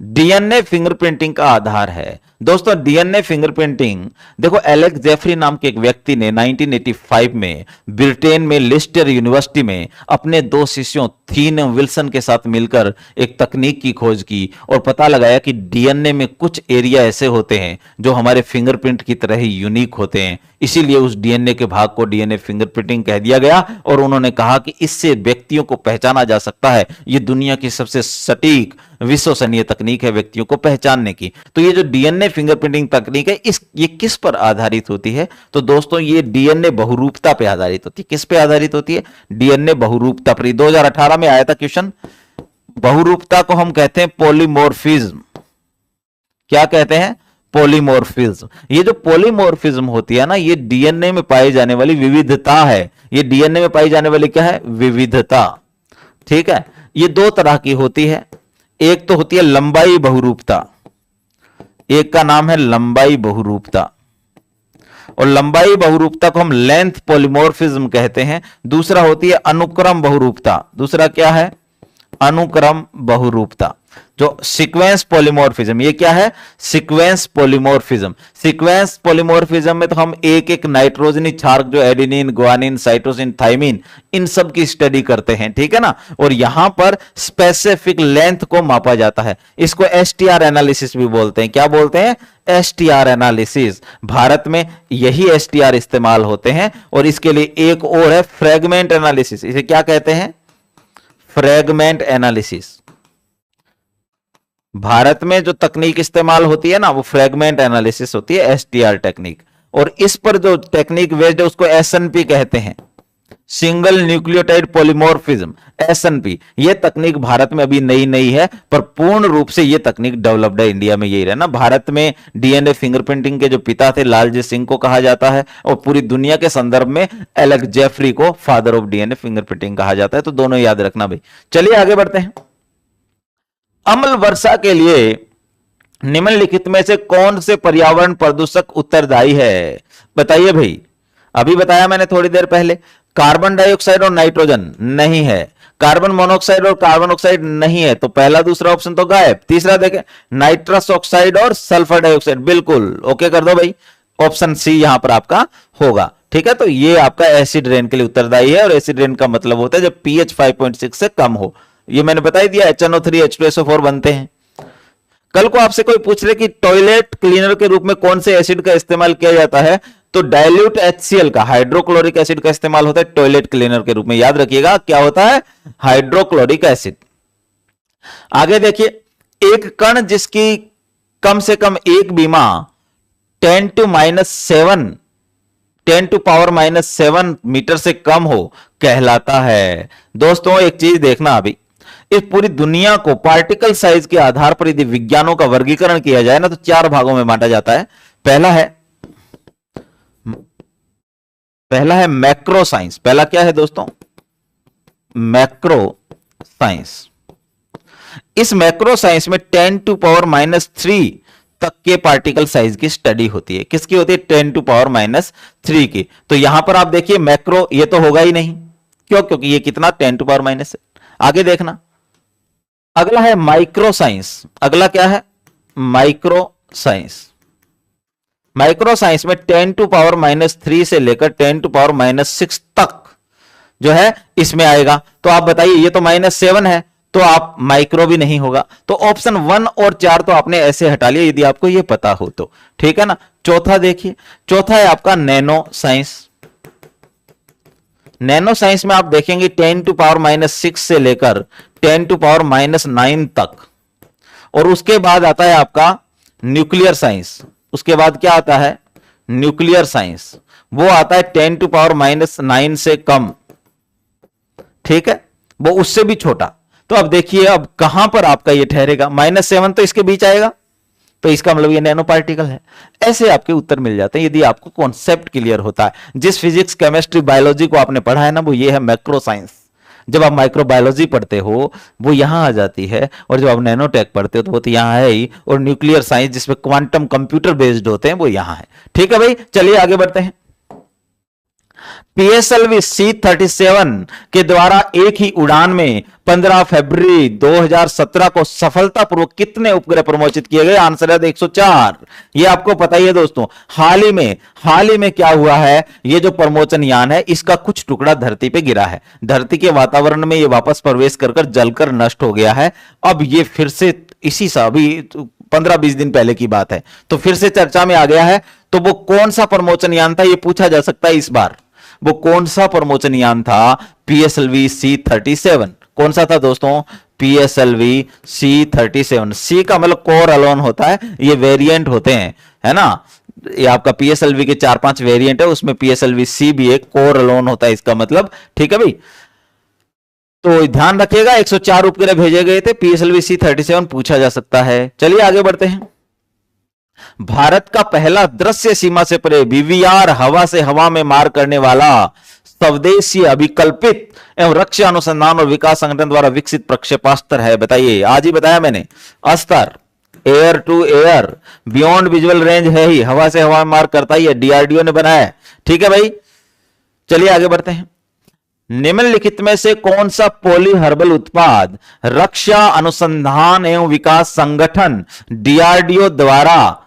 डीएनए फिंगरप्रिंटिंग का आधार है दोस्तों। डीएनए फिंगरप्रिंटिंग देखो, एलेक्स जेफरी नाम के एक व्यक्ति ने 1985 में ब्रिटेन में लिस्टर यूनिवर्सिटी में अपने 2 शिष्यों थीन विल्सन के साथ मिलकर एक तकनीक की खोज की और पता लगाया कि डीएनए में कुछ एरिया ऐसे होते हैं जो हमारे फिंगरप्रिंट की तरह ही यूनिक होते हैं। इसीलिए उस डीएनए के भाग को डीएनए फिंगरप्रिंटिंग कह दिया गया और उन्होंने कहा कि इससे व्यक्तियों को पहचाना जा सकता है। यह दुनिया की सबसे सटीक विश्वसनीय तकनीक है व्यक्तियों को पहचानने की। तो ये जो डीएनए फिंगरप्रिंटिंग तकनीक है, ये किस पर आधारित होती है? तो दोस्तों ये डीएनए बहुरूपता पे आधारित होती है। किस पे आधारित होती है? डीएनए बहुरूपता पर। 2018 में आया था क्वेश्चन। बहुरूपता को हम कहते हैं पॉलीमॉर्फिज्म। क्या कहते हैं? पॉलीमॉर्फिज्म। ये जो पॉलीमॉर्फिज्म होती है ना, ये डीएनए में पाई जाने वाली विविधता है। ये डीएनए में पाई जाने वाली क्या है? विविधता। ठीक है, ये 2 तरह की होती है। एक तो होती है लंबाई बहुरूपता, एक का नाम है लंबाई बहुरूपता, और लंबाई बहुरूपता को हम लेंथ पॉलीमॉर्फिज्म कहते हैं। दूसरा होती है अनुक्रम बहुरूपता। दूसरा क्या है? अनुक्रम बहुरूपता, जो सीक्वेंस पॉलीमॉर्फिज्म। ये क्या है? Sequence polymorphism. सीक्वेंस पॉलीमॉर्फिज्म में तो हम एक एक नाइट्रोजनी क्षारक जो एडेनिन, गुआनिन, साइटोसिन, थाइमिन, इन सब की स्टडी करते हैं। ठीक है ना। और यहां पर स्पेसिफिक लेंथ को मापा जाता है। इसको STR एनालिसिस भी बोलते हैं। क्या बोलते हैं? STR analysis. भारत में यही STR इस्तेमाल होते हैं। और इसके लिए एक और है फ्रेगमेंट एनालिसिस। इसे क्या कहते हैं? Fragment analysis. भारत में जो तकनीक इस्तेमाल होती है ना, वो फ्रेगमेंट एनालिसिस होती है, STR टेक्निक। और इस पर जो टेक्निक बेस्ड है उसको SNP कहते हैं, सिंगल न्यूक्लियोटाइड पॉलीमॉर्फिज्म, SNP। ये तकनीक भारत में अभी नई नई है, पर पूर्ण रूप से ये तकनीक डेवलप्ड है इंडिया में। यही रहना, भारत में डीएनए फिंगरप्रिंटिंग के जो पिता थे लालजी सिंह को कहा जाता है, और पूरी दुनिया के संदर्भ में एलेक्स जेफरी को फादर ऑफ डीएनए फिंगरप्रिंटिंग कहा जाता है। तो दोनों याद रखना भाई। चलिए आगे बढ़ते हैं। अम्ल वर्षा के लिए निम्नलिखित में से कौन से पर्यावरण प्रदूषक उत्तरदायी है? बताइए भाई। अभी बताया मैंने थोड़ी देर पहले, कार्बन डाइऑक्साइड और नाइट्रोजन नहीं है, कार्बन मोनोऑक्साइड और कार्बन ऑक्साइड नहीं है, तो पहला दूसरा ऑप्शन तो गायब। तीसरा देखें, नाइट्रस ऑक्साइड और सल्फर डाइऑक्साइड, बिल्कुल ओके कर दो भाई। ऑप्शन सी यहां पर आपका होगा। ठीक है, तो ये आपका एसिड रेन के लिए उत्तरदायी है। और एसिड रेन का मतलब होता है जब pH 5.6 से कम हो। ये मैंने बता ही दिया, HNO3 H2SO4 बनते हैं। कल को आपसे कोई पूछ ले कि टॉयलेट क्लीनर के रूप में कौन से एसिड का इस्तेमाल किया जाता है, तो डाइल्यूट HCl का, हाइड्रोक्लोरिक एसिड का इस्तेमाल होता है टॉयलेट क्लीनर के रूप में। याद रखिएगा क्या होता है? Hydrochloric acid. आगे देखिए, एक कण जिसकी कम से कम एक बीमा 10 टू पावर -7 मीटर से कम हो कहलाता है। दोस्तों एक चीज देखना, अभी इस पूरी दुनिया को पार्टिकल साइज के आधार पर यदि विज्ञानों का वर्गीकरण किया जाए ना, तो 4 भागों में बांटा जाता है। पहला है मैक्रो साइंस। पहला क्या है दोस्तों? Macro science. इस मैक्रो साइंस में 10 टू पावर -3 तक के पार्टिकल साइज की स्टडी होती है। किसकी होती है? 10 टू पावर -3 की। तो यहां पर आप देखिए मैक्रो, ये तो होगा ही नहीं। क्यों? क्योंकि ये कितना 10 टू पावर -। आगे देखना, अगला है माइक्रो साइंस। अगला क्या है? Micro science. माइक्रो साइंस में 10 टू पावर -3 से लेकर 10 टू पावर -6 तक जो है इसमें आएगा। तो आप बताइए, ये तो -7 है, तो आप माइक्रो भी नहीं होगा। तो ऑप्शन 1 और 4 तो आपने ऐसे हटा लिया यदि आपको ये पता हो तो। ठीक है ना। चौथा देखिए, चौथा है आपका नैनो साइंस। नैनो साइंस में आप देखेंगे 10 टू पावर -6 से लेकर 10 टू पावर -9 तक। और उसके बाद आता है आपका न्यूक्लियर साइंस। उसके बाद क्या आता है? Nuclear science. वो आता है 10 टू पावर -9 से कम। ठीक है, वो उससे भी छोटा। तो अब देखिए, अब कहां पर आपका ये ठहरेगा? -7 तो इसके बीच आएगा, तो इसका मतलब ये नैनो पार्टिकल है। ऐसे आपके उत्तर मिल जाते हैं यदि आपको कॉन्सेप्ट क्लियर होता है। जिस फिजिक्स, केमिस्ट्री, बायोलॉजी को आपने पढ़ा है ना, वो ये है मैक्रो साइंस। जब आप माइक्रोबायोलॉजी पढ़ते हो वो यहां आ जाती है, और जब आप नैनोटेक पढ़ते हो तो वो तो यहां है ही, और न्यूक्लियर साइंस जिसमें क्वांटम कंप्यूटर बेस्ड होते हैं वो यहां है। ठीक है भाई, चलिए आगे बढ़ते हैं। पीएसएलवी C-37 के द्वारा एक ही उड़ान में 15 फरवरी 2017 को सफलतापूर्वक कितने उपग्रह प्रमोचित किए गए? आंसर है 104। ये आपको पता ही है दोस्तों। हाल ही में क्या हुआ है, ये जो प्रमोचन यान है इसका कुछ टुकड़ा धरती पे गिरा है, धरती के वातावरण में ये वापस प्रवेश कर जलकर नष्ट हो गया है। अब ये फिर से इसी सा अभी 15-20 दिन पहले की बात है, तो फिर से चर्चा में आ गया है। तो वो कौन सा प्रमोचन यान था ये पूछा जा सकता है इस बार। वो कौन सा प्रमोचन यान था? PSLV C-37। कौन सा था दोस्तों? PSLV C-37। सी का मतलब कोर अलोन होता है, ये वेरिएंट होते हैं, है ना। ये आपका पीएसएलवी के 4-5 वेरिएंट है, उसमें पीएसएलवी C भी एक कोर अलोन होता है इसका मतलब। ठीक है भाई, तो ध्यान रखिएगा 104 उपग्रह भेजे गए थे, पीएसएलवी C-37 पूछा जा सकता है। चलिए आगे बढ़ते हैं। भारत का पहला दृश्य सीमा से परे वीवीआर हवा से हवा में मार करने वाला स्वदेशी अभिकल्पित एवं रक्षा अनुसंधान और विकास संगठन द्वारा विकसित प्रक्षेपास्त्र है। बताइए, आज ही बताया मैंने, Astra air to air beyond visual range है ही, हवा से हवा में मार करता ही है, डीआरडीओ ने बनाया है। ठीक है भाई, चलिए आगे बढ़ते हैं। निम्नलिखित में से कौन सा पॉलीहर्बल उत्पाद रक्षा अनुसंधान एवं विकास संगठन डीआरडीओ द्वारा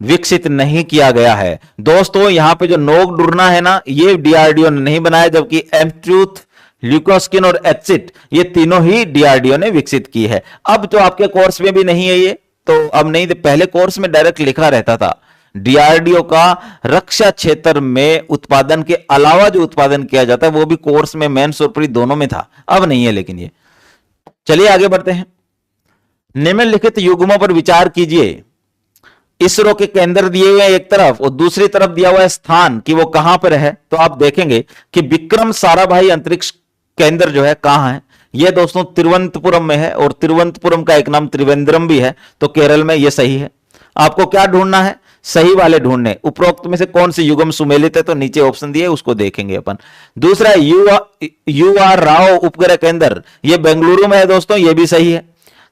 विकसित नहीं किया गया है? दोस्तों यहां पे जो नोक डुरना है ना, ये डीआरडीओ ने नहीं बनाया, जबकि एमट्रूथ, ल्यूकोस्किन और एचिट ये तीनों ही डीआरडीओ ने विकसित की है। अब तो आपके कोर्स में भी नहीं है ये, तो अब नहीं, पहले कोर्स में डायरेक्ट लिखा रहता था डीआरडीओ का रक्षा क्षेत्र में उत्पादन के अलावा जो उत्पादन किया जाता है वो भी कोर्स में मेंस और प्री दोनों में था, अब नहीं है लेकिन ये। चलिए आगे बढ़ते हैं। निम्नलिखित युग्मों पर विचार कीजिए। इसरो के केंद्र दिए हुए एक तरफ और दूसरी तरफ दिया हुआ है स्थान कि वो कहां पर है। तो आप देखेंगे कि विक्रम साराभाई अंतरिक्ष केंद्र जो है कहां है? ये दोस्तों तिरुवनंतपुरम में है, और तिरुवनंतपुरम का एक नाम त्रिवेंद्रम भी है, तो केरल में। ये सही है। आपको क्या ढूंढना है? सही वाले ढूंढने। उपरोक्त में से कौन सी युग्म सुमेलित है? तो नीचे ऑप्शन दिए उसको देखेंगे अपन। दूसरा यू आर राव उपग्रह केंद्र, ये बेंगलुरु में है दोस्तों, ये भी सही है।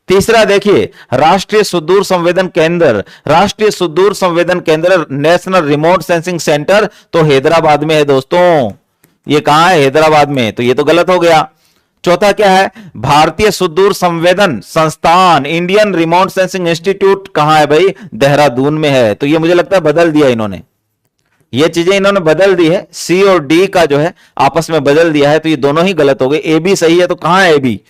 तीसरा देखिए, राष्ट्रीय सुदूर संवेदन केंद्र, राष्ट्रीय सुदूर संवेदन केंद्र नेशनल रिमोट सेंसिंग सेंटर, तो हैदराबाद में है दोस्तों। ये कहां है? हैदराबाद में, तो ये तो गलत हो गया। चौथा क्या है? भारतीय सुदूर संवेदन संस्थान, इंडियन रिमोट सेंसिंग इंस्टीट्यूट कहां है भाई? देहरादून में है। तो ये मुझे लगता है बदल दिया इन्होंने, ये चीजें इन्होंने बदल दी है, सी और डी का जो है आपस में बदल दिया है, तो ये दोनों ही गलत हो गए। ए बी सही है, तो कहां है ए बी?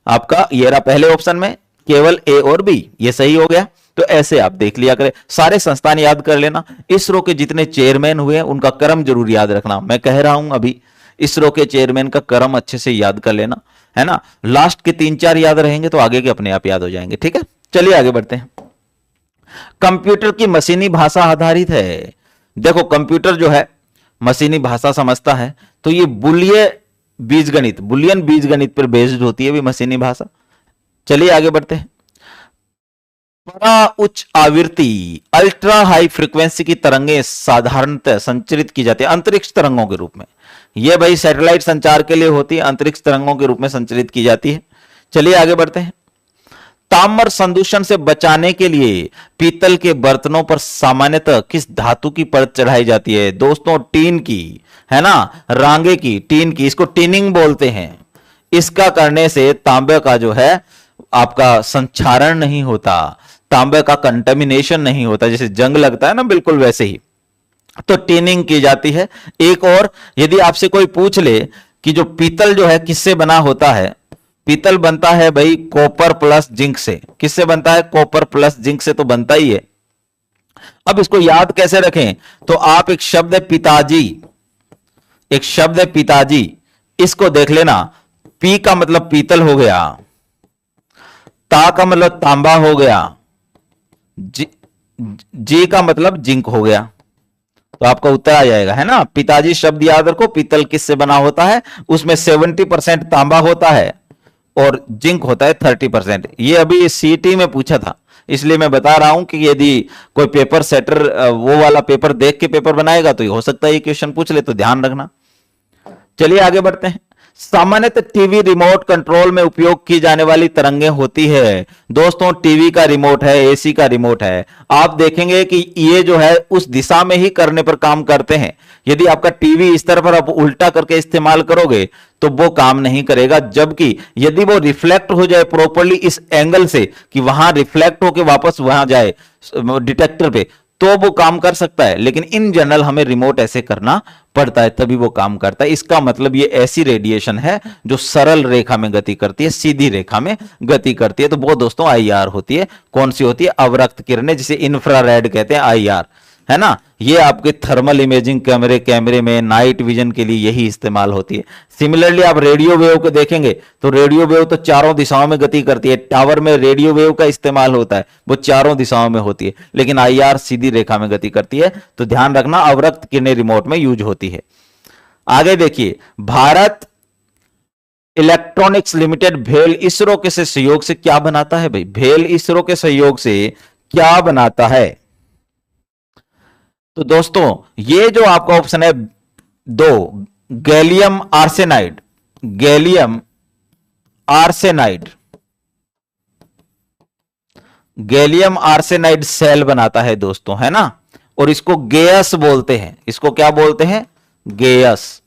आपका ये रहा पहले ऑप्शन में, केवल ए और बी, ये सही हो गया। तो ऐसे आप देख लिया करें, सारे संस्थान याद कर लेना। इसरो के जितने चेयरमैन हुए उनका क्रम जरूर याद रखना। मैं कह रहा हूं अभी, इसरो के चेयरमैन का क्रम अच्छे से याद कर लेना, है ना। लास्ट के 3-4 याद रहेंगे तो आगे के अपने आप याद हो जाएंगे। ठीक है, चलिए आगे बढ़ते हैं। कंप्यूटर की मशीनी भाषा आधारित है। देखो कंप्यूटर जो है मशीनी भाषा समझता है, तो ये बुलियन बीजगणित पर बेस्ड होती है भी मशीनी भाषा। चलिए आगे बढ़ते हैं। परा उच्च आवृत्ति अल्ट्रा हाई फ्रीक्वेंसी की तरंगें साधारणतः संचरित की जाती है अंतरिक्ष तरंगों के रूप में। यह भाई सैटेलाइट संचार के लिए होती है, अंतरिक्ष तरंगों के रूप में संचरित की जाती है। चलिए आगे बढ़ते हैं। ताम्र संदूषण से बचाने के लिए पीतल के बर्तनों पर सामान्यतः किस धातु की परत चढ़ाई जाती है? दोस्तों टीन की, है ना, रांगे की, टीन की, इसको टीनिंग बोलते हैं। इसका करने से तांबे का जो है आपका संक्षारण नहीं होता, तांबे का कंटेमिनेशन नहीं होता, जैसे जंग लगता है ना, बिल्कुल वैसे ही तो टीनिंग की जाती है। एक और, यदि आपसे कोई पूछ ले कि जो पीतल जो है किससे बना होता है, पीतल बनता है भाई कॉपर प्लस जिंक से। किससे बनता है? कॉपर प्लस जिंक से तो बनता ही है। अब इसको याद कैसे रखें? तो आप एक शब्द है पिताजी, एक शब्द है पिताजी, इसको देख लेना। पी का मतलब पीतल हो गया, ता का मतलब तांबा हो गया, जी का मतलब जिंक हो गया, तो आपका उत्तर आ जाएगा, है ना। पिताजी शब्द याद रखो। पीतल किससे बना होता है? उसमें 70% तांबा होता है और जिंक होता है 30%। ये अभी सीटी में पूछा था, इसलिए मैं बता रहा हूं कि यदि कोई पेपर सेटर वो वाला पेपर देख के पेपर बनाएगा तो ये हो सकता है ये क्वेश्चन पूछ ले, तो ध्यान रखना। चलिए आगे बढ़ते हैं। सामान्यतः टीवी रिमोट कंट्रोल में उपयोग की जाने वाली तरंगें होती है। दोस्तों टीवी का रिमोट है, एसी का रिमोट है, आप देखेंगे कि ये जो है उस दिशा में ही करने पर काम करते हैं। यदि आपका टीवी इस तरफ आप उल्टा करके इस्तेमाल करोगे तो वो काम नहीं करेगा, जबकि यदि वो रिफ्लेक्ट हो जाए प्रॉपर्ली इस एंगल से कि वहां रिफ्लेक्ट होकर वापस वहां जाए डिटेक्टर पे, तो वो काम कर सकता है। लेकिन इन जनरल हमें रिमोट ऐसे करना पड़ता है तभी वो काम करता है। इसका मतलब ये ऐसी रेडिएशन है जो सरल रेखा में गति करती है, सीधी रेखा में गति करती है। तो वो दोस्तों आईआर होती है। कौन सी होती है? अवरक्त किरणें, जिसे इंफ्रारेड कहते हैं, आईआर, है ना। ये आपके थर्मल इमेजिंग कैमरे में नाइट विजन के लिए यही इस्तेमाल होती है। सिमिलरली आप रेडियो वेव को देखेंगे तो रेडियो वेव तो चारों दिशाओं में गति करती है। टावर में रेडियो वेव का इस्तेमाल होता है, वो चारों दिशाओं में होती है, लेकिन आईआर सीधी रेखा में गति करती है। तो ध्यान रखना, अवरक्त किरणें रिमोट में यूज होती है। आगे देखिए, भारत इलेक्ट्रॉनिक्स लिमिटेड भेल इसरो के सहयोग से क्या बनाता है? भाई भेल इसरो के सहयोग से क्या बनाता है? तो दोस्तों ये जो आपका ऑप्शन है 2, gallium arsenide, gallium arsenide, gallium arsenide cell बनाता है दोस्तों, है ना। और इसको गेयस बोलते हैं। इसको क्या बोलते हैं? गेयस,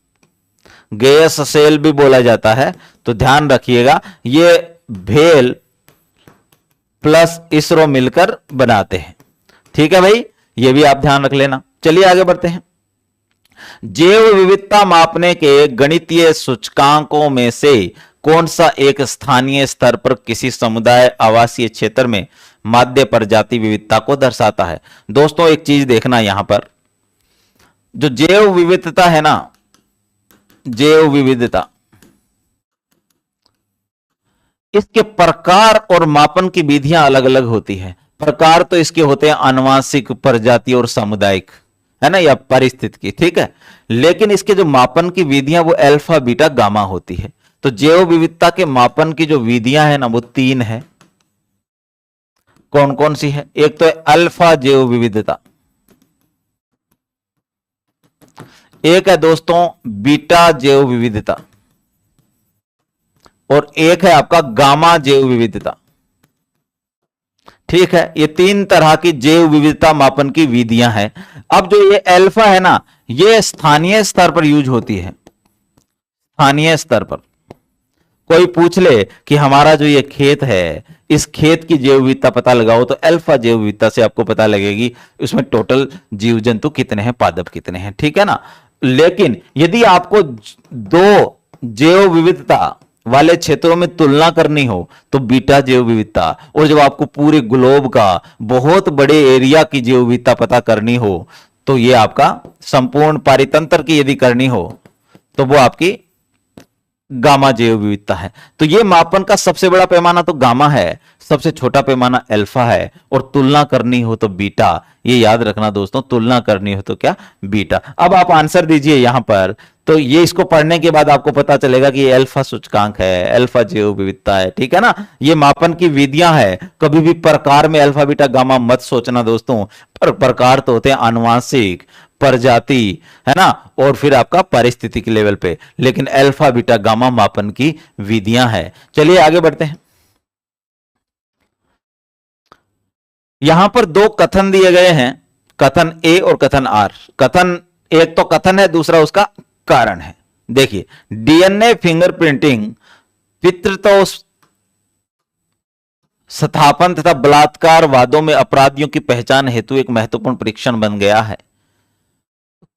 गेयस सेल भी बोला जाता है। तो ध्यान रखिएगा, ये भेल प्लस इसरो मिलकर बनाते हैं। ठीक है भाई, ये भी आप ध्यान रख लेना। चलिए आगे बढ़ते हैं। जैव विविधता मापने के गणितीय सूचकांकों में से कौन सा एक स्थानीय स्तर पर किसी समुदाय आवासीय क्षेत्र में माध्य प्रजाति विविधता को दर्शाता है? दोस्तों एक चीज देखना, यहां पर जो जैव विविधता है ना, जैव विविधता, इसके प्रकार और मापन की विधियां अलग अलग होती है। प्रकार तो इसके होते हैं आनुवांशिक, प्रजाति और सामुदायिक, है ना, या पारिस्थितिकी, ठीक है। लेकिन इसके जो मापन की विधियां वो अल्फा बीटा गामा होती है। तो जैव विविधता के मापन की जो विधियां है ना वो 3 है। कौन कौन सी है? एक तो है अल्फा जैव विविधता, एक है दोस्तों बीटा जैव विविधता, और एक है आपका गामा जैव विविधता। ठीक है, ये 3 तरह की जैव विविधता मापन की विधियां हैं। अब जो ये अल्फा है ना, ये स्थानीय स्तर पर यूज होती है। स्थानीय स्तर पर कोई पूछ ले कि हमारा जो ये खेत है, इस खेत की जैव विविधता पता लगाओ, तो अल्फा जैव विविधता से आपको पता लगेगी उसमें टोटल जीव जंतु कितने हैं, पादप कितने हैं, ठीक है ना। लेकिन यदि आपको 2 जैव विविधता वाले क्षेत्रों में तुलना करनी हो तो बीटा जैव विविधता, और जब आपको पूरे ग्लोब का बहुत बड़े एरिया की जैव विविधता पता करनी हो तो ये आपका संपूर्ण पारितंत्र की यदि करनी हो तो वो आपकी गामा जैव विविधता है। तो ये मापन का सबसे बड़ा पैमाना तो गामा है, सबसे छोटा पैमाना अल्फा है, और तुलना करनी हो तो बीटा। ये याद रखना दोस्तों, तुलना करनी हो तो क्या? बीटा। अब आप आंसर दीजिए यहां पर, तो ये इसको पढ़ने के बाद आपको पता चलेगा कि ये अल्फा सूचकांक है, अल्फा जैव विविधता है, ठीक है ना। ये मापन की विधियां है। कभी भी प्रकार में अल्फा बीटा गामा मत सोचना दोस्तों, पर प्रकार तो होते हैं आनुवांशिक, प्रजाति, है ना, और फिर आपका पारिस्थितिक लेवल पे, लेकिन अल्फा बीटा गामा मापन की विधियां हैं। चलिए आगे बढ़ते हैं। यहां पर 2 कथन दिए गए हैं, कथन ए और कथन आर। कथन एक तो कथन है, दूसरा उसका कारण है। देखिए, डीएनए फिंगरप्रिंटिंग पितृत्व स्थापन तथा बलात्कार वादों में अपराधियों की पहचान हेतु एक महत्वपूर्ण परीक्षण बन गया है।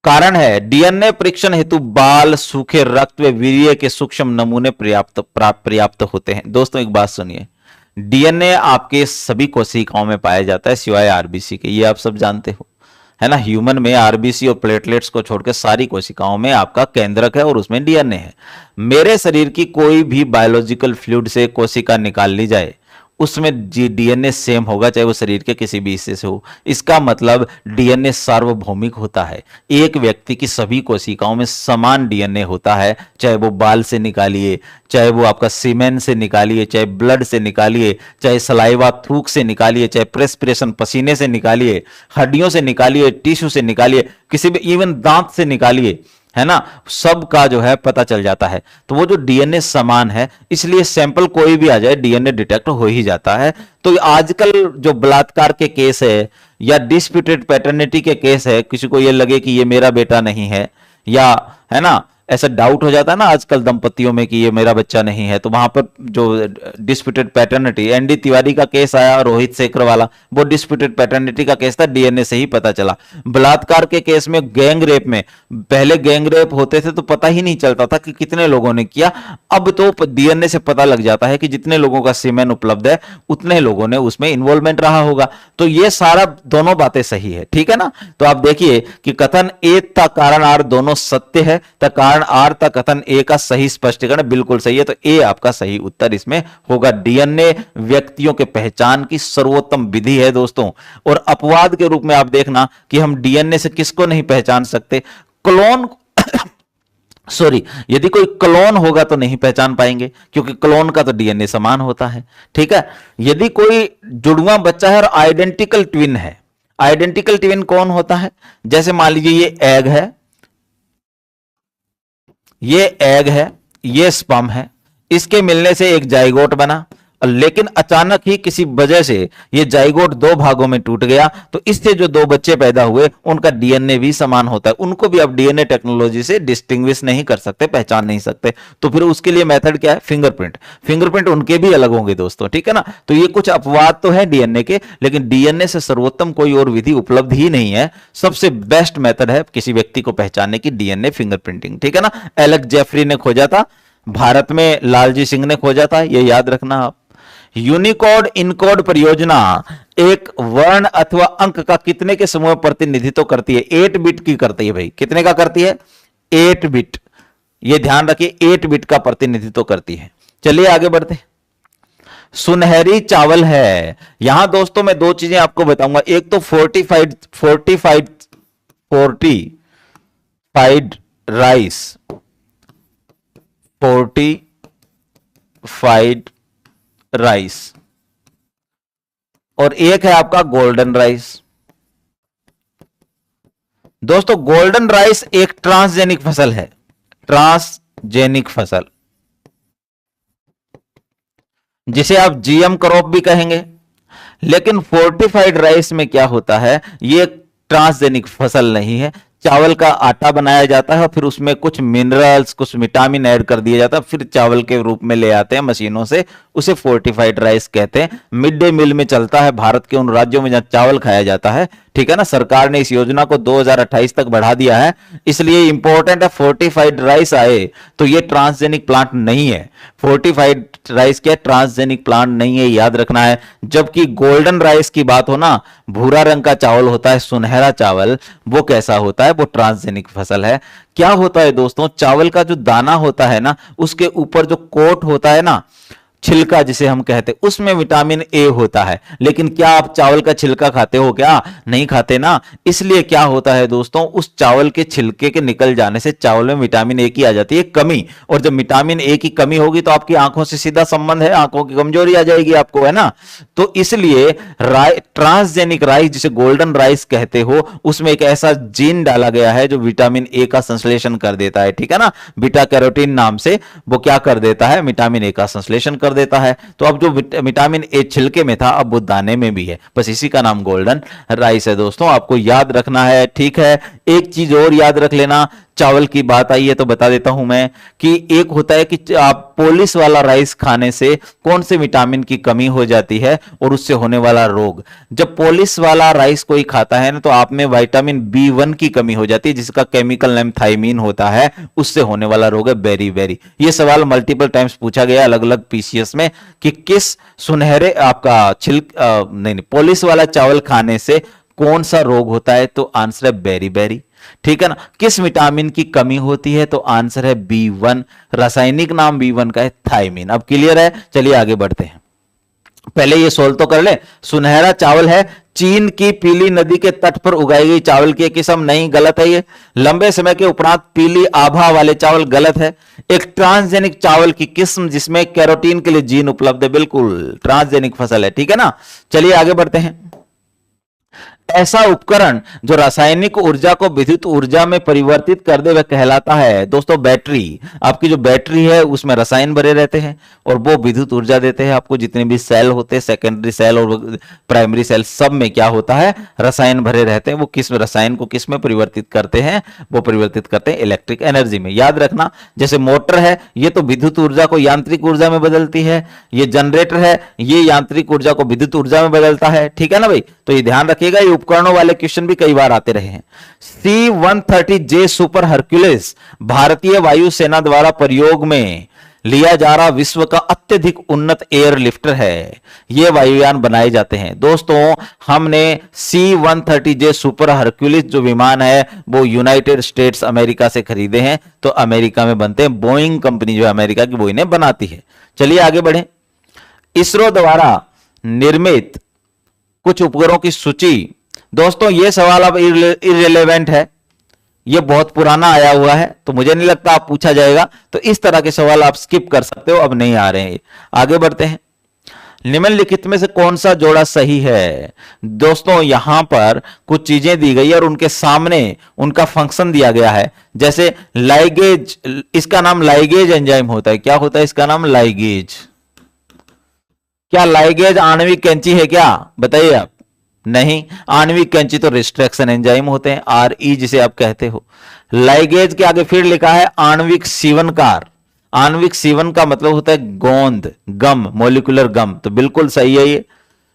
कारण है, डीएनए परीक्षण हेतु बाल, सूखे रक्त व वीर्य के सूक्ष्म नमूने पर्याप्त होते हैं। दोस्तों एक बात सुनिए, डीएनए आपके सभी कोशिकाओं में पाया जाता है सिवाय आरबीसी के, ये आप सब जानते हो, है ना। ह्यूमन में आरबीसी और प्लेटलेट्स को छोड़कर सारी कोशिकाओं में आपका केंद्रक है और उसमें डीएनए है। मेरे शरीर की कोई भी बायोलॉजिकल फ्लूइड से कोशिका निकाल ली जाए, उसमें डीएनए सेम होगा, चाहे वो शरीर के किसी भी हिस्से से हो। इसका मतलब डीएनए सार्वभौमिक होता है। एक व्यक्ति की सभी कोशिकाओं में समान डीएनए होता है, चाहे वो बाल से निकालिए, चाहे वो आपका सीमेन से निकालिए, चाहे ब्लड से निकालिए, चाहे सलाइवा थूक से निकालिए, चाहे प्रेस्पिरेशन पसीने से निकालिए, हड्डियों से निकालिए, टिश्यू से निकालिए, किसी भी इवन दांत से निकालिए, है ना, सबका जो है पता चल जाता है। तो वो जो डीएनए समान है, इसलिए सैंपल कोई भी आ जाए डीएनए डिटेक्ट हो ही जाता है। तो आजकल जो बलात्कार के केस है या डिस्प्यूटेड पैटर्निटी के केस है, किसी को ये लगे कि ये मेरा बेटा नहीं है, या है ना ऐसा डाउट हो जाता है ना आजकल दंपतियों में कि ये मेरा बच्चा नहीं है, तो वहां पर जो डिस्प्यूटेड पैटर्निटी, एनडी तिवारी का केस आया रोहित शेखर वाला, वो डिस्प्यूटेड पैटर्निटी का केस था, डीएनए से ही पता चला। बलात्कार के केस में, गैंग रेप में, पहले गैंग रेप होते थे तो पता ही नहीं चलता था कि कितने लोगों ने किया, अब तो डीएनए से पता लग जाता है कि जितने लोगों का सीमेन उपलब्ध है उतने लोगों ने उसमें इन्वॉल्वमेंट रहा होगा। तो ये सारा दोनों बातें सही है, ठीक है ना। तो आप देखिए कि कथन ए तथा कारण आर दोनों सत्य है, तथा कारण आर तक कथन ए का सही स्पष्टीकरण बिल्कुल सही है। तो ए आपका सही उत्तर इसमें होगा। डीएनए व्यक्तियों के पहचान की सर्वोत्तम विधि है दोस्तों। और अपवाद के रूप में आप देखना कि हम डीएनए से किसको नहीं पहचान सकते, क्लोन सॉरी, यदि कोई क्लोन होगा तो नहीं पहचान पाएंगे, क्योंकि क्लोन का तो डीएनए समान होता है, ठीक है। यदि कोई जुड़वा बच्चा है और आइडेंटिकल ट्विन है, आइडेंटिकल ट्विन कौन होता है, जैसे मान लीजिए ये एग है, ये एग है, ये स्पर्म है, इसके मिलने से एक जाइगोट बना, लेकिन अचानक ही किसी वजह से ये जाइगोट दो भागों में टूट गया, तो इससे जो दो बच्चे पैदा हुए उनका डीएनए भी समान होता है, उनको भी आप डीएनए टेक्नोलॉजी से डिस्टिंग्विश नहीं कर सकते, पहचान नहीं सकते। तो फिर उसके लिए मेथड क्या है, फिंगरप्रिंट। फिंगरप्रिंट उनके भी अलग होंगे दोस्तों, ठीक है ना। तो ये कुछ अपवाद तो है डीएनए के, लेकिन डीएनए से सर्वोत्तम कोई और विधि उपलब्ध ही नहीं है। सबसे बेस्ट मेथड है किसी व्यक्ति को पहचानने की डीएनए फिंगरप्रिंटिंग, ठीक है ना। एलेक्स जेफरी ने खोजा था, भारत में लालजी सिंह ने खोजा था, ये याद रखना आप। यूनिकोड इनकोड परियोजना एक वर्ण अथवा अंक का कितने के समूह प्रतिनिधित्व करती है, 8 बिट की करती है भाई। कितने का करती है, 8 बिट, ये ध्यान रखिए, 8 बिट का प्रतिनिधित्व करती है। चलिए आगे बढ़ते। सुनहरी चावल है, यहां दोस्तों मैं दो चीजें आपको बताऊंगा, एक तो फोर्टिफाइड राइस, फोर्टिफाइड राइस, और एक है आपका गोल्डन राइस। दोस्तों गोल्डन राइस एक ट्रांसजेनिक फसल है, ट्रांसजेनिक फसल, जिसे आप जीएम क्रॉप भी कहेंगे। लेकिन फोर्टिफाइड राइस में क्या होता है, ये ट्रांसजेनिक फसल नहीं है, चावल का आटा बनाया जाता है और फिर उसमें कुछ मिनरल्स, कुछ विटामिन ऐड कर दिया जाता है, फिर चावल के रूप में ले आते हैं मशीनों से, उसे फोर्टिफाइड राइस कहते हैं। मिड डे मील में चलता है भारत के उन राज्यों में जहां चावल खाया जाता है, ठीक है ना। सरकार ने इस योजना को 2028 तक बढ़ा दिया है, इसलिए इंपॉर्टेंट है फोर्टिफाइड राइस आए तो ये ट्रांसजेनिक प्लांट नहीं है। फोर्टिफाइड राइस क्या, ट्रांसजेनिक प्लांट नहीं है, याद रखना है। जबकि गोल्डन राइस की बात हो ना, भूरा रंग का चावल होता है, सुनहरा चावल, वो कैसा होता है, वो ट्रांसजेनिक फसल है। क्या होता है दोस्तों, चावल का जो दाना होता है ना, उसके ऊपर जो कोट होता है ना, छिलका जिसे हम कहते हैं, उसमें विटामिन ए होता है। लेकिन क्या आप चावल का छिलका खाते हो क्या, नहीं खाते ना। इसलिए क्या होता है दोस्तों, उस चावल के छिलके के निकल जाने से चावल में विटामिन ए की आ जाती है कमी, और जब विटामिन ए की कमी होगी तो आपकी आंखों से सीधा संबंध है, आंखों की कमजोरी आ जाएगी आपको, है ना। तो इसलिए ट्रांसजेनिक राइस जिसे गोल्डन राइस कहते हो, उसमें एक ऐसा जीन डाला गया है जो विटामिन ए का संश्लेषण कर देता है, ठीक है ना। बीटा कैरोटीन नाम से वो क्या कर देता है, विटामिन ए का संश्लेषण कर देता है। तो अब जो विटामिन ए छिलके में था अब वो दाने में भी है, बस इसी का नाम गोल्डन राइस है दोस्तों, आपको याद रखना है, ठीक है। एक चीज और याद रख लेना, चावल की बात आई है तो बता देता हूं मैं कि एक होता है कि आप पोलिश वाला राइस खाने से कौन से विटामिन की कमी हो जाती है और उससे होने वाला रोग। जब पोलिश वाला राइस कोई खाता है ना, तो आप में विटामिन B1 की कमी हो जाती है, जिसका केमिकल नेम थायमीन होता है, उससे होने वाला रोग है बेरी। ये सवाल मल्टीपल टाइम्स पूछा गया अलग अलग पीसीएस में कि किस सुनहरे आपका नहीं पोलिश वाला चावल खाने से कौन सा रोग होता है, तो आंसर है बेरी, ठीक है ना। किस विटामिन की कमी होती है, तो आंसर है B1, रासायनिक नाम B1 का है थायमीन। अब क्लियर है, चलिए आगे बढ़ते हैं। पहले ये सोल्व तो कर ले। सुनहरा चावल है, चीन की पीली नदी के तट पर उगाई गई चावल की किस्म, नहीं, गलत है ये। लंबे समय के उपरांत पीली आभा वाले चावल, गलत है। एक ट्रांसजेनिक चावल की किस्म जिसमें कैरोटीन के लिए जीन उपलब्ध है, बिल्कुल ट्रांसजेनिक फसल है, ठीक है ना। चलिए आगे बढ़ते हैं। ऐसा उपकरण जो रासायनिक ऊर्जा को विद्युत ऊर्जा में परिवर्तित कर दे वह कहलाता है दोस्तों बैटरी। आपकी जो बैटरी है उसमें रसायन भरे रहते हैं और वो विद्युत ऊर्जा देते हैं आपको। जितने भी सेल होते हैं, सेकेंडरी सेल और प्राइमरी सेल, सब में क्या होता है, रसायन भरे रहते हैं। वो किस रसायन को किस में परिवर्तित करते हैं, वो परिवर्तित करते हैं इलेक्ट्रिक एनर्जी में। याद रखना, जैसे मोटर है ये तो विद्युत ऊर्जा को यांत्रिक ऊर्जा में बदलती है, ये जनरेटर है ये यांत्रिक ऊर्जा को विद्युत ऊर्जा में बदलता है। ठीक है ना भाई, तो ये ध्यान रखिएगा, ये उपकरणों वाले क्वेश्चन भी कई बार आते रहे हैं। C-130J सुपर हरक्यूलिस भारतीय वायुसेना द्वारा प्रयोग में लिया जा रहा विश्व का अत्यधिक उन्नत एयरलिफ्टर है। ये वायुयान बनाए जाते हैं दोस्तों। हमने C-130J सुपर हरक्यूलिस जो विमान है वो यूनाइटेड स्टेट्स अमेरिका से खरीदे हैं, तो अमेरिका में बनते हैं। बोइंग कंपनी जो है अमेरिका की, वो इन्हें बनाती है। चलिए आगे बढ़ें। इसरो द्वारा निर्मित कुछ उपग्रहों की सूची। दोस्तों ये सवाल अब इररिलेवेंट है, ये बहुत पुराना आया हुआ है, तो मुझे नहीं लगता आप पूछा जाएगा, तो इस तरह के सवाल आप स्किप कर सकते हो, अब नहीं आ रहे हैं। आगे बढ़ते हैं। निम्नलिखित में से कौन सा जोड़ा सही है? दोस्तों यहां पर कुछ चीजें दी गई है और उनके सामने उनका फंक्शन दिया गया है। जैसे लाइगेज, इसका नाम लाइगेज एंजाइम होता है। क्या होता है इसका नाम? लाइगेज। क्या लाइगेज आणविक कैंची है क्या? बताइए आप। नहीं, आणविक कैंची तो रिस्ट्रक्शन एंजाइम होते हैं, RE जिसे आप कहते हो। लाइगेज के आगे फिर लिखा है आणविक सीवनकार। आणविक सीवन का मतलब होता है गोंद, गम, मोलिकुलर गम। तो बिल्कुल सही है, ये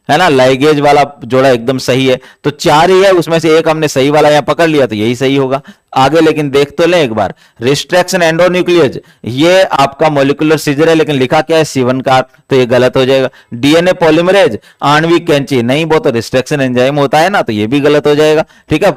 है ना, लाइगेज वाला जोड़ा एकदम सही है। तो 4 ही है, उसमें से एक हमने सही वाला यहां पकड़ लिया, तो यही सही होगा। आगे लेकिन देख तो लें एक बार। रिस्ट्रक्शन एंडोन्यूक्लियज, ये आपका मोलिकुलर सीजर है, लेकिन लिखा क्या है? सीवनकार, तो ये गलत हो जाएगा। DNA पॉलीमरेज, आणविक कैंची, नहीं वो तो रिस्ट्रक्शन एंजाइम होता है ना, तो ये भी गलत हो जाएगा। ठीक है,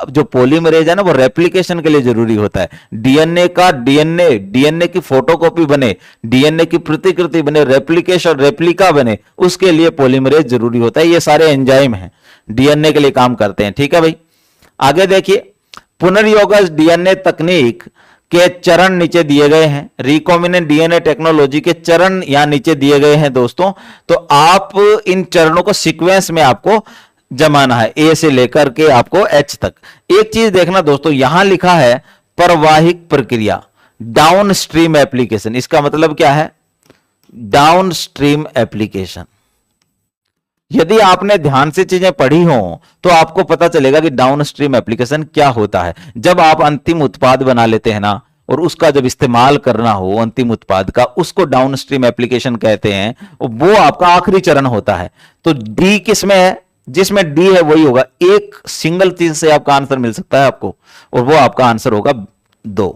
जो पॉलीमरेज है ना वो रेप्लिकेशन के लिए जरूरी होता है। DNA का DNA की फोटोकॉपी बने, DNA की प्रतिकृति बने, रेप्लिकेशन रेप्लिका बने, उसके लिए पॉलीमरेज जरूरी होता है। ये सारे एंजाइम हैं, DNA के लिए काम करते हैं। ठीक है भाई, आगे देखिए। पुनर्योगज DNA तकनीक के चरण नीचे दिए गए हैं। रिकॉम्बिनेंट DNA टेक्नोलॉजी के चरण यहां नीचे दिए गए हैं दोस्तों। तो आप इन चरणों को सीक्वेंस में आपको जमाना है, A से लेकर के आपको H तक। एक चीज देखना दोस्तों, यहां लिखा है प्रवाहिक प्रक्रिया, डाउन स्ट्रीम एप्लीकेशन। इसका मतलब क्या है? Down stream application. यदि आपने ध्यान से चीजें पढ़ी हो तो आपको पता चलेगा कि डाउन स्ट्रीम एप्लीकेशन क्या होता है। जब आप अंतिम उत्पाद बना लेते हैं ना, और उसका जब इस्तेमाल करना हो अंतिम उत्पाद का, उसको डाउन स्ट्रीम एप्लीकेशन कहते हैं। वो आपका आखिरी चरण होता है। तो डी किसमें है? जिसमें डी है वही होगा। एक सिंगल चीज से आपका आंसर मिल सकता है आपको, और वो आपका आंसर होगा 2।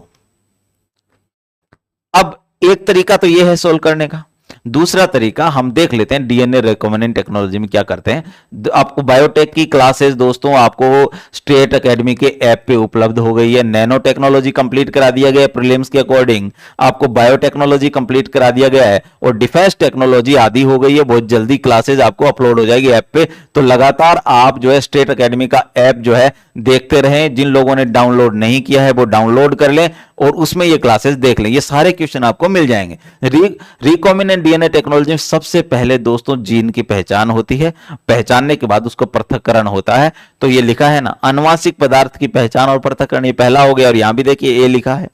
अब एक तरीका तो यह है सोल्व करने का। दूसरा तरीका हम देख लेते हैं DNA रिकॉम्बिनेंट टेक्नोलॉजी में क्या करते हैं। आपको बायोटेक की क्लासेस दोस्तों आपको स्टेट एकेडमी के ऐप पे उपलब्ध हो गई है। नैनो टेक्नोलॉजी कंप्लीट करा दिया गया है प्रीलिम्स के अकॉर्डिंग, आपको बायोटेक्नोलॉजी कंप्लीट करा दिया गया है, और डिफेंस टेक्नोलॉजी आदि हो गई है। बहुत जल्दी क्लासेस आपको अपलोड हो जाएगी ऐप पे। तो लगातार आप जो है स्टेट एकेडमी का ऐप जो है देखते रहें। जिन लोगों ने डाउनलोड नहीं किया है वो डाउनलोड कर लें और उसमें ये क्लासेस देख लें। ये सारे क्वेश्चन आपको मिल जाएंगे। रिकॉम्बिनेंट DNA टेक्नोलॉजी में सबसे पहले दोस्तों जीन की पहचान होती है, पहचानने के बाद उसको पृथक्करण होता है। तो ये लिखा है ना, अनुवांशिक पदार्थ की पहचान और पृथक्करण, ये पहला हो गया। और यहां भी देखिए ए लिखा है।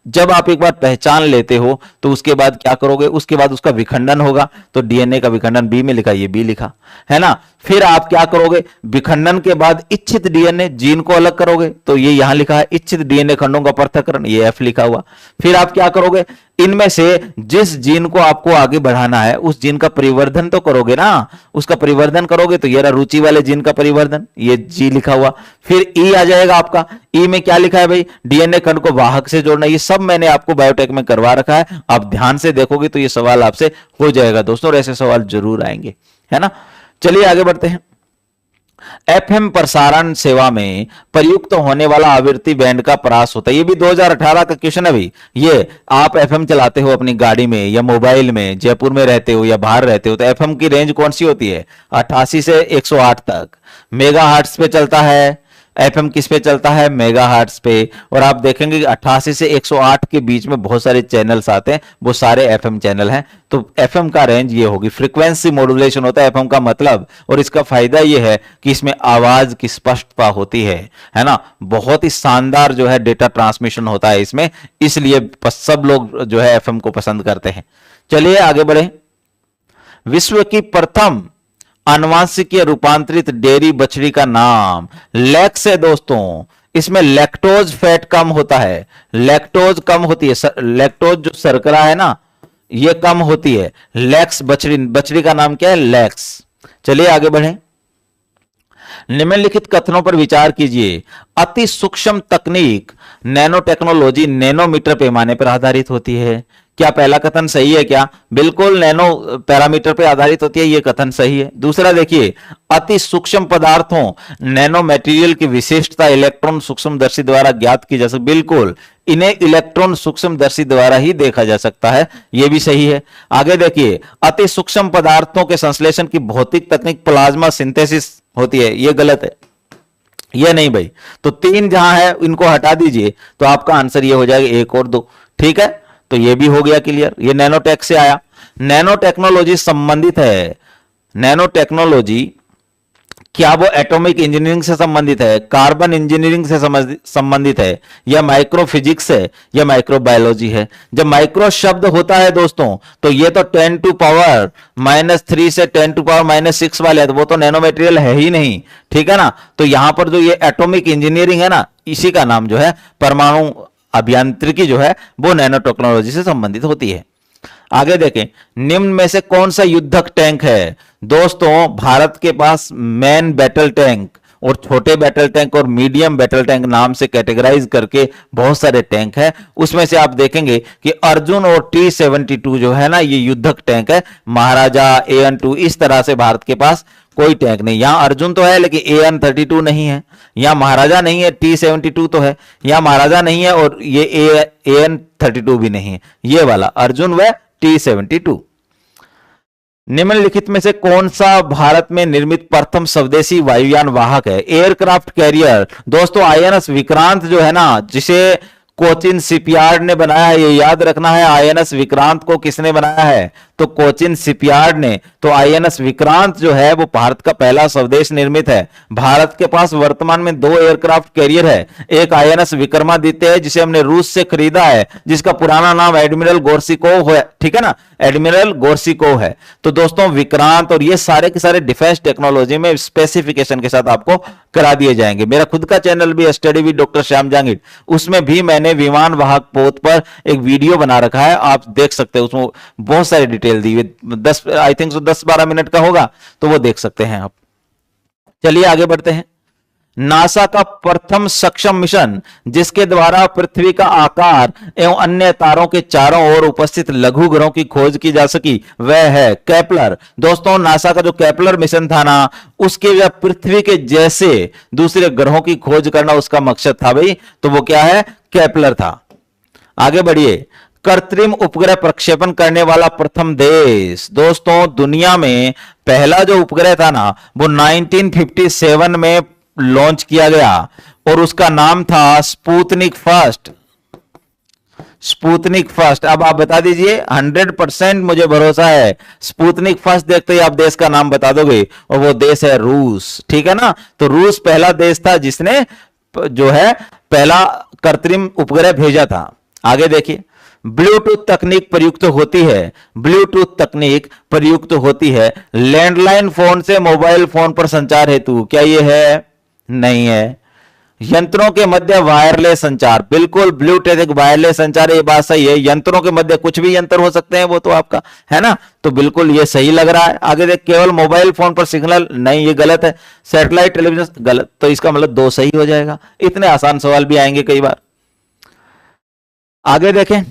जब आप एक बार पहचान लेते हो तो उसके बाद क्या करोगे? उसके बाद उसका विखंडन होगा। तो DNA का विखंडन बी में लिखा, ये बी लिखा है ना। फिर आप क्या करोगे? विखंडन के बाद इच्छित DNA जीन को अलग करोगे, तो ये यहां लिखा है इच्छित DNA खंडों का पृथक्करण, ये F लिखा हुआ। फिर आप क्या करोगे? इनमें से जिस जीन को आपको आगे बढ़ाना है उस जीन का परिवर्धन तो करोगे ना। उसका परिवर्धन करोगे तो ये रहा रुचि वाले जीन का परिवर्धन, ये G लिखा हुआ। फिर E आ जाएगा आपका। E में क्या लिखा है भाई? DNA खंड को वाहक से जोड़ना। ये सब मैंने आपको बायोटेक में करवा रखा है। आप ध्यान से देखोगे तो ये सवाल आपसे हो जाएगा दोस्तों, और ऐसे सवाल जरूर आएंगे, है ना। चलिए आगे बढ़ते हैं। FM प्रसारण सेवा में प्रयुक्त होने वाला आवृत्ति बैंड का परास होता है। ये भी 2018 का क्वेश्चन है भाई। ये आप FM चलाते हो अपनी गाड़ी में या मोबाइल में, जयपुर में रहते हो या बाहर रहते हो, तो FM की रेंज कौन सी होती है? 88 से 108 तक। मेगाहर्ट्ज पे चलता है, एफएम किस पे चलता है, मेगाहर्ट्ज पे। और आप देखेंगे कि 88 से 108 के बीच में बहुत सारे चैनल्स आते हैं, वो सारे एफएम चैनल हैं। तो एफएम का रेंज ये होगी, फ्रीक्वेंसी मॉड्यूलेशन होता है एफएम का मतलब। और इसका फायदा ये है कि इसमें आवाज की स्पष्टता होती है ना, बहुत ही शानदार जो है डेटा ट्रांसमिशन होता है इसमें, इसलिए सब लोग जो है एफएम को पसंद करते हैं। चलिए आगे बढ़े। विश्व की प्रथम आनुवांशिकीय रूपांतरित डेयरी बछड़ी का नाम लैक्स है दोस्तों। इसमें लैक्टोज फैट कम होता है, लैक्टोज कम होती है, लैक्टोज जो शर्करा है ना ये कम होती है। लैक्स बछड़ी, बछड़ी का नाम क्या है, लैक्स। चलिए आगे बढ़ें। निम्नलिखित कथनों पर विचार कीजिए। अति सूक्ष्म तकनीक नैनो टेक्नोलॉजी नैनोमीटर पैमाने पर आधारित होती है। क्या पहला कथन सही है क्या? बिल्कुल नैनो पैरामीटर पर आधारित होती है, यह कथन सही है। दूसरा देखिए, अति सूक्ष्म पदार्थों नैनो मटेरियल की विशेषता इलेक्ट्रॉन सूक्ष्मदर्शी द्वारा ज्ञात की जा सकती, बिल्कुल इन्हें इलेक्ट्रॉन सूक्ष्मदर्शी द्वारा ही देखा जा सकता है, यह भी सही है। आगे देखिए, अति सूक्ष्म पदार्थों के संश्लेषण की भौतिक तकनीक प्लाज्मा सिंथेसिस होती है, यह गलत है, ये नहीं भाई। तो 3 जहां है इनको हटा दीजिए, तो आपका आंसर ये हो जाएगा 1 और 2। ठीक है, तो ये भी हो गया क्लियर, ये नैनोटेक से आया। नैनो टेक्नोलॉजी संबंधित है, नैनो टेक्नोलॉजी क्या वो एटॉमिक इंजीनियरिंग से संबंधित है, कार्बन इंजीनियरिंग से संबंधित है, या माइक्रो फिजिक्स है, या माइक्रो बायोलॉजी है? जब माइक्रो शब्द होता है दोस्तों तो ये तो 10⁻³ से 10⁻⁻6 वाले है, तो वो तो नैनो मटेरियल है ही नहीं, ठीक है ना। तो यहां पर जो ये एटॉमिक इंजीनियरिंग है ना, इसी का नाम जो है परमाणु अभियांत्रिकी जो है वो नैनो टेक्नोलॉजी से संबंधित होती है। आगे देखें, निम्न में से कौन सा युद्धक टैंक है? दोस्तों भारत के पास मैन बैटल टैंक और छोटे बैटल टैंक और मीडियम बैटल टैंक नाम से कैटेगराइज करके बहुत सारे टैंक है। उसमें से आप देखेंगे कि अर्जुन और T-72 जो है ना ये युद्धक टैंक है। महाराजा, AN-2 इस तरह से भारत के पास कोई टैंक नहीं। यहां अर्जुन तो है लेकिन AN-32 नहीं है, यहां महाराजा नहीं है, T-72 तो है, यहां महाराजा नहीं है और ये AN-32 भी नहीं है, ये वाला अर्जुन व T-72। निम्नलिखित में से कौन सा भारत में निर्मित प्रथम स्वदेशी वायुयान वाहक है? एयरक्राफ्ट कैरियर दोस्तों INS विक्रांत जो है ना, जिसे कोचिन शिपयार्ड ने बनाया है, ये याद रखना है। INS विक्रांत को किसने बनाया है? तो कोचिन शिपयार्ड ने। तो INS विक्रांत जो है वो भारत का पहला स्वदेश निर्मित है। भारत के पास वर्तमान में 2 एयरक्राफ्ट कैरियर है, एक INS विक्रमादित्य है जिसे हमने रूस से खरीदा है, जिसका पुराना नाम एडमिरल गोर्सिकोव है, ठीक है ना, एडमिरल गोर्सिकोव है। तो दोस्तों विक्रांत और ये सारे के सारे डिफेंस टेक्नोलॉजी में स्पेसिफिकेशन के साथ आपको करा दिए जाएंगे। मेरा खुद का चैनल भी study with doctor Shyam Jahangir, उसमें भी मैंने विमान वाहक पोत पर एक वीडियो बना रखा है, आप देख सकते हैं, उसमें बहुत सारी डिटेल दी हुई, 10-12 मिनट का होगा, तो वो देख सकते हैं आप। चलिए आगे बढ़ते हैं। नासा का प्रथम सक्षम मिशन जिसके द्वारा पृथ्वी का आकार एवं अन्य तारों के चारों ओर उपस्थित लघु ग्रहों की खोज की जा सकी वह है केपलर। दोस्तों नासा का जो केपलर मिशन था ना, उसके वह पृथ्वी के जैसे दूसरे ग्रहों की खोज करना उसका मकसद था भाई, तो वो क्या है, केपलर था। आगे बढ़िए। कृत्रिम उपग्रह प्रक्षेपण करने वाला प्रथम देश, दोस्तों दुनिया में पहला जो उपग्रह था ना वो 1957 में लॉन्च किया गया और उसका नाम था स्पुतनिक फर्स्ट। Sputnik first. अब आप बता दीजिए, 100% मुझे भरोसा है स्पुतनिक फर्स्ट देखते ही आप देश का नाम बता दोगे, और वो देश है रूस, ठीक है ना। तो रूस पहला देश था जिसने जो है पहला कृत्रिम उपग्रह भेजा था। आगे देखिए, ब्लूटूथ तकनीक प्रयुक्त होती है, ब्लूटूथ तकनीक प्रयुक्त होती है लैंडलाइन फोन से मोबाइल फोन पर संचार हेतु। क्या ये है? नहीं है। यंत्रों के मध्य वायरलेस संचार, बिल्कुल ब्लूटूथ एक वायरलेस संचार, ये बात सही है। यंत्रों के मध्य कुछ भी यंत्र हो सकते हैं, वो तो आपका है ना, तो बिल्कुल ये सही लग रहा है। आगे देख, केवल मोबाइल फोन पर सिग्नल, नहीं ये गलत है। सैटेलाइट टेलीविजन, गलत, तो इसका मतलब 2 सही हो जाएगा। इतने आसान सवाल भी आएंगे कई बार। आगे देखें,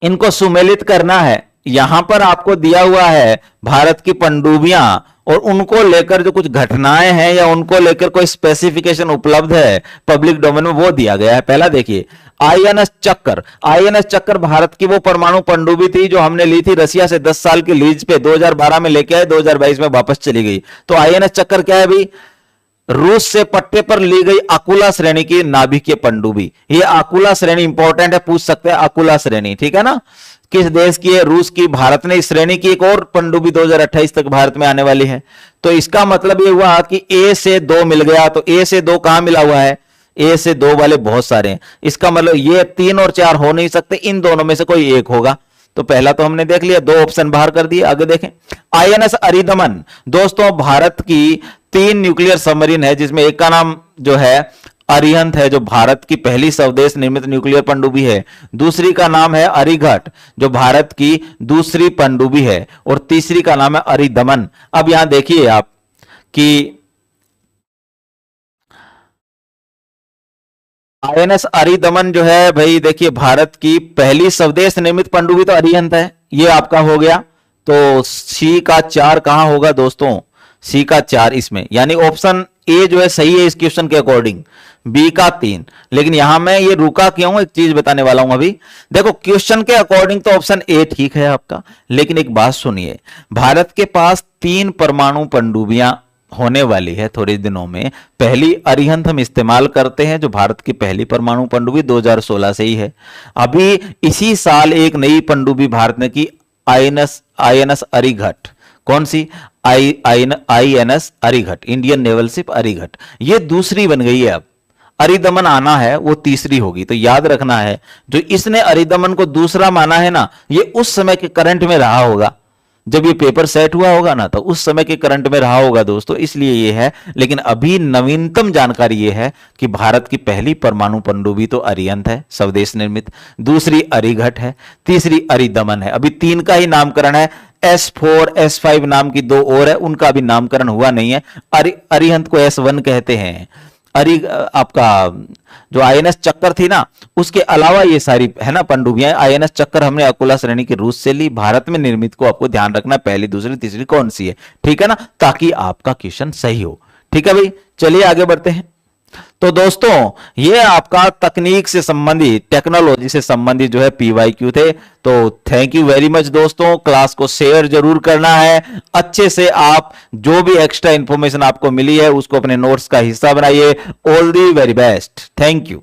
इनको सुमेलित करना है। यहां पर आपको दिया हुआ है भारत की पनडुब्बियां और उनको लेकर जो कुछ घटनाएं हैं या उनको लेकर कोई स्पेसिफिकेशन उपलब्ध है पब्लिक डोमेन में, वो दिया गया है। पहला देखिए, INS चक्कर। INS चक्कर भारत की वो परमाणु पनडुब्बी थी जो हमने ली थी रसिया से 10 साल की लीज पे, 2012 में लेके आए, 2022 में वापस चली गई। तो INS चक्कर क्या है भाई? रूस से पट्टे पर ली गई आकुला श्रेणी की नाभिकीय पनडुब्बी। ये आकुला श्रेणी इंपॉर्टेंट है, पूछ सकते हैं आकुला श्रेणी, ठीक है ना। किस देश की है? रूस की। भारत ने इस श्रेणी की एक और पनडुब्बी 2028 तक भारत में आने वाली है। तो इसका मतलब ये हुआ कि ए से 2 मिल गया। तो ए से 2 कहां मिला हुआ है? ए से 2 वाले बहुत सारे हैं। इसका मतलब ये 3 और 4 हो नहीं सकते, इन दोनों में से कोई एक होगा। तो पहला तो हमने देख लिया, 2 ऑप्शन बाहर कर दिए। आगे देखें, आईएनएस अरिदमन। दोस्तों भारत की 3 न्यूक्लियर सबमरीन है, जिसमें एक का नाम जो है अरिहंत है, जो भारत की पहली स्वदेश निर्मित न्यूक्लियर पनडुब्बी है। दूसरी का नाम है अरिघट, जो भारत की दूसरी पनडुब्बी है। और तीसरी का नाम है अरिदमन। अब यहां देखिए आप कि आईएनएस अरिदमन जो है भाई, देखिए भारत की पहली स्वदेश निर्मित पनडुब्बी तो अरिहंत है, ये आपका हो गया। तो सी का 4 कहां होगा दोस्तों? सी का 4 इसमें, यानी ऑप्शन ए जो है सही है इस क्वेश्चन के अकॉर्डिंग, बी का 3। लेकिन यहां मैं ये रुका क्यों, एक चीज बताने वाला हूं अभी। देखो क्वेश्चन के अकॉर्डिंग तो ऑप्शन ए ठीक है आपका, लेकिन एक बात सुनिए, भारत के पास 3 परमाणु पनडुब्बियां होने वाली है थोड़े दिनों में। पहली अरिहंत हम इस्तेमाल करते हैं, जो भारत की पहली परमाणु पनडुब्बी 2016 से ही है। अभी इसी साल एक नई पनडुब्बी भारत ने की, आईएनएस अरिघट। कौन सी? आईएनएस अरिघट, इंडियन नेवल शिप अरिघट, ये दूसरी बन गई है। अब अरिदमन आना है, वो तीसरी होगी। तो याद रखना है, जो इसने अरिदमन को दूसरा माना है ना, ये उस समय के करंट में रहा होगा, जब ये पेपर सेट हुआ होगा ना, तो उस समय के करंट में रहा होगा दोस्तों, इसलिए ये है। लेकिन अभी नवीनतम जानकारी ये है कि भारत की पहली परमाणु पनडुब्बी तो अरिहंत है, स्वदेश निर्मित, दूसरी अरिघट है, तीसरी अरिदमन है। अभी 3 का ही नामकरण है, S4 S5 नाम की 2 और है, उनका भी नामकरण हुआ नहीं है। अरिहंत को S1 कहते हैं। आपका जो आईएनएस चक्कर थी ना, उसके अलावा ये सारी है ना पनडुब्बियां। आईएनएस चक्कर हमने अकुला श्रेणी की रूस से ली, भारत में निर्मित को आपको ध्यान रखना, पहली दूसरी तीसरी कौन सी है, ठीक है ना, ताकि आपका क्वेश्चन सही हो। ठीक है भाई, चलिए आगे बढ़ते हैं। तो दोस्तों ये आपका तकनीक से संबंधित, टेक्नोलॉजी से संबंधित जो है पीवाईक्यू थे। तो थैंक यू वेरी मच दोस्तों, क्लास को शेयर जरूर करना है अच्छे से। आप जो भी एक्स्ट्रा इंफॉर्मेशन आपको मिली है उसको अपने नोट्स का हिस्सा बनाइए। All the very best, thank you.